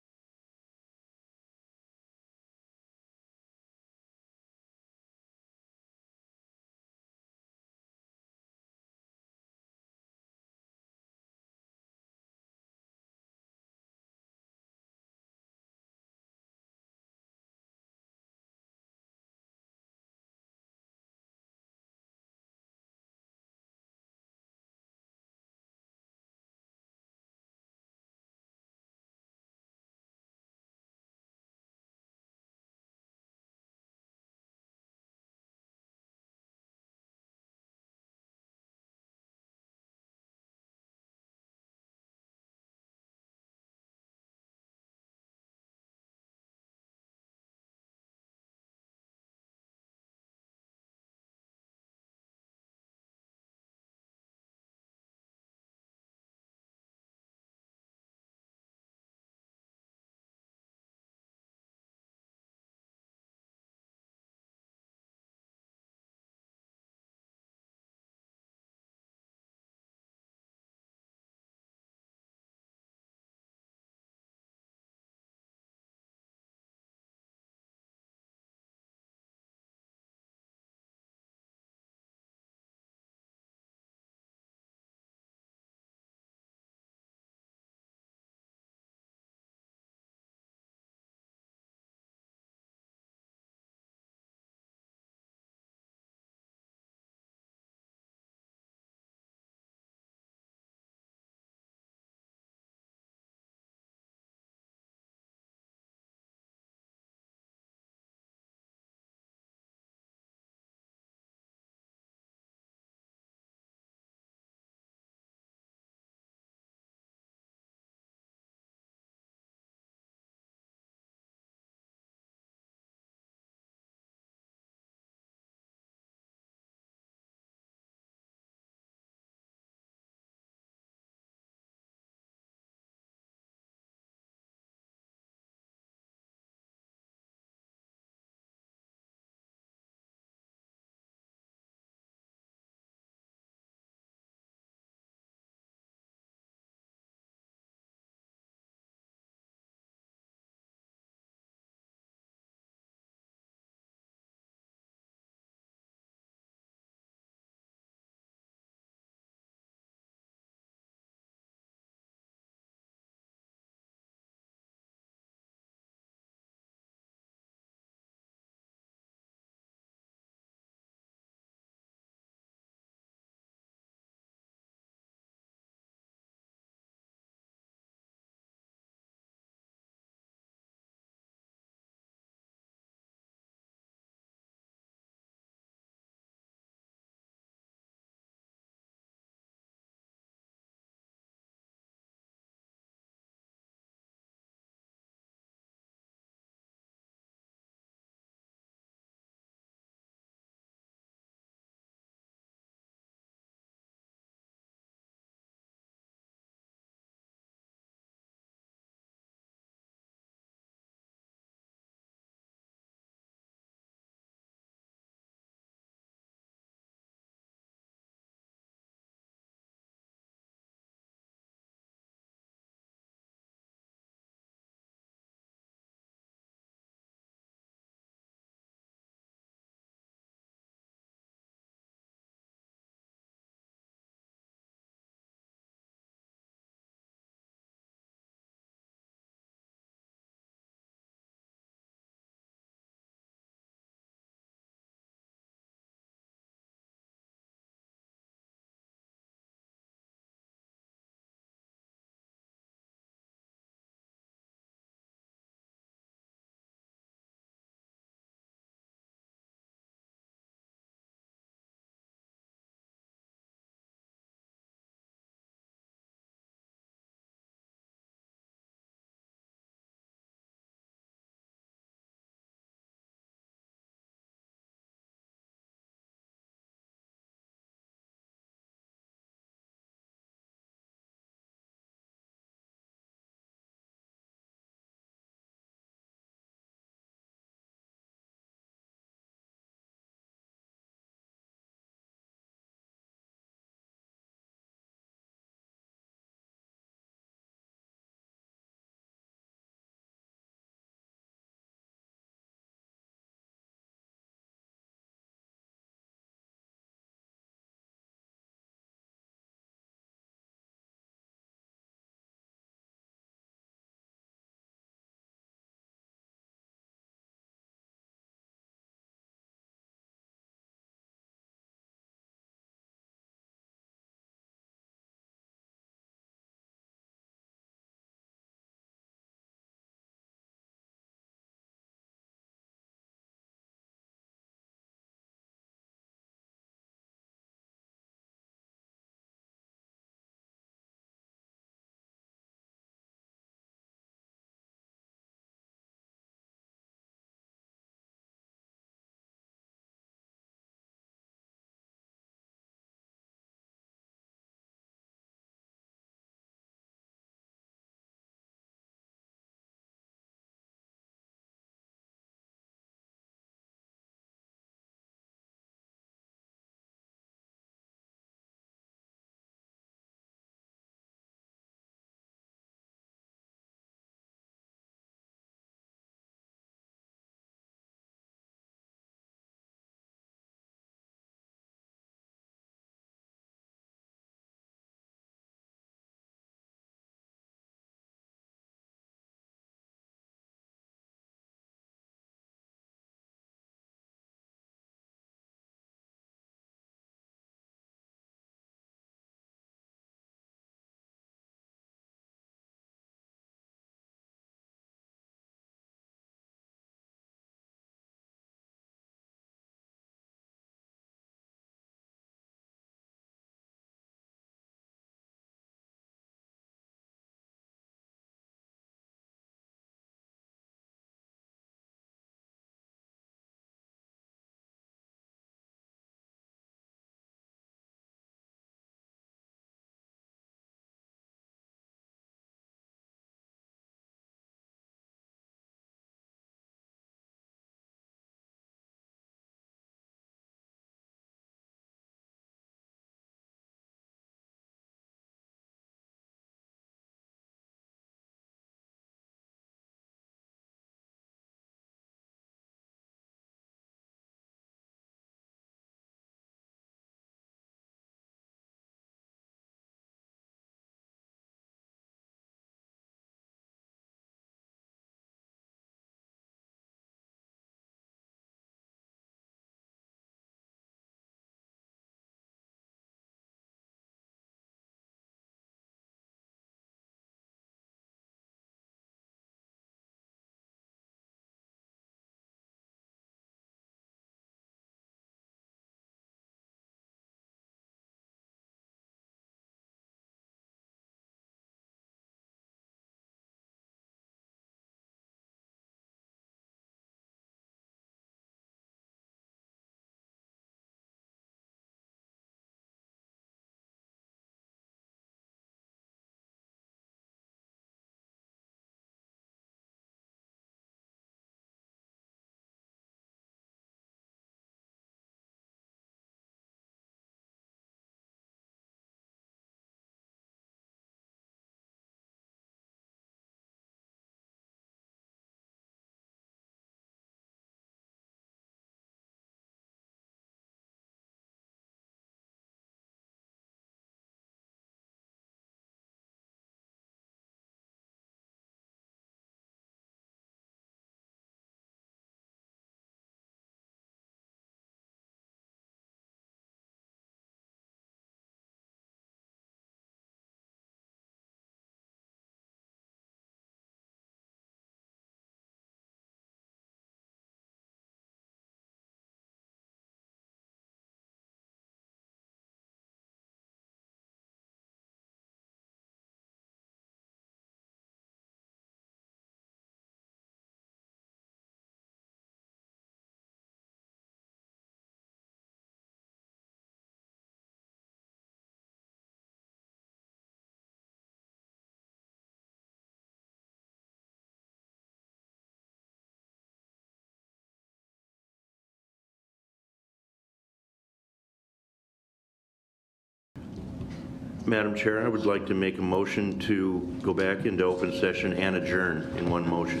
Madam Chair, I would like to make a motion to go back into open session and adjourn in one motion.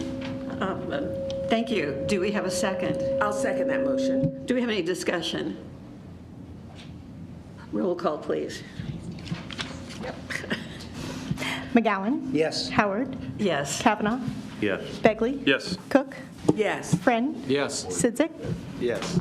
Thank you. Do we have a second? I'll second that motion. Do we have any discussion? Roll call, please. McGowan? Yes. Howard? Yes. Kavanaugh? Yes. Begley? Yes. Cook? Yes. Friend? Yes. Sidzik? Yes.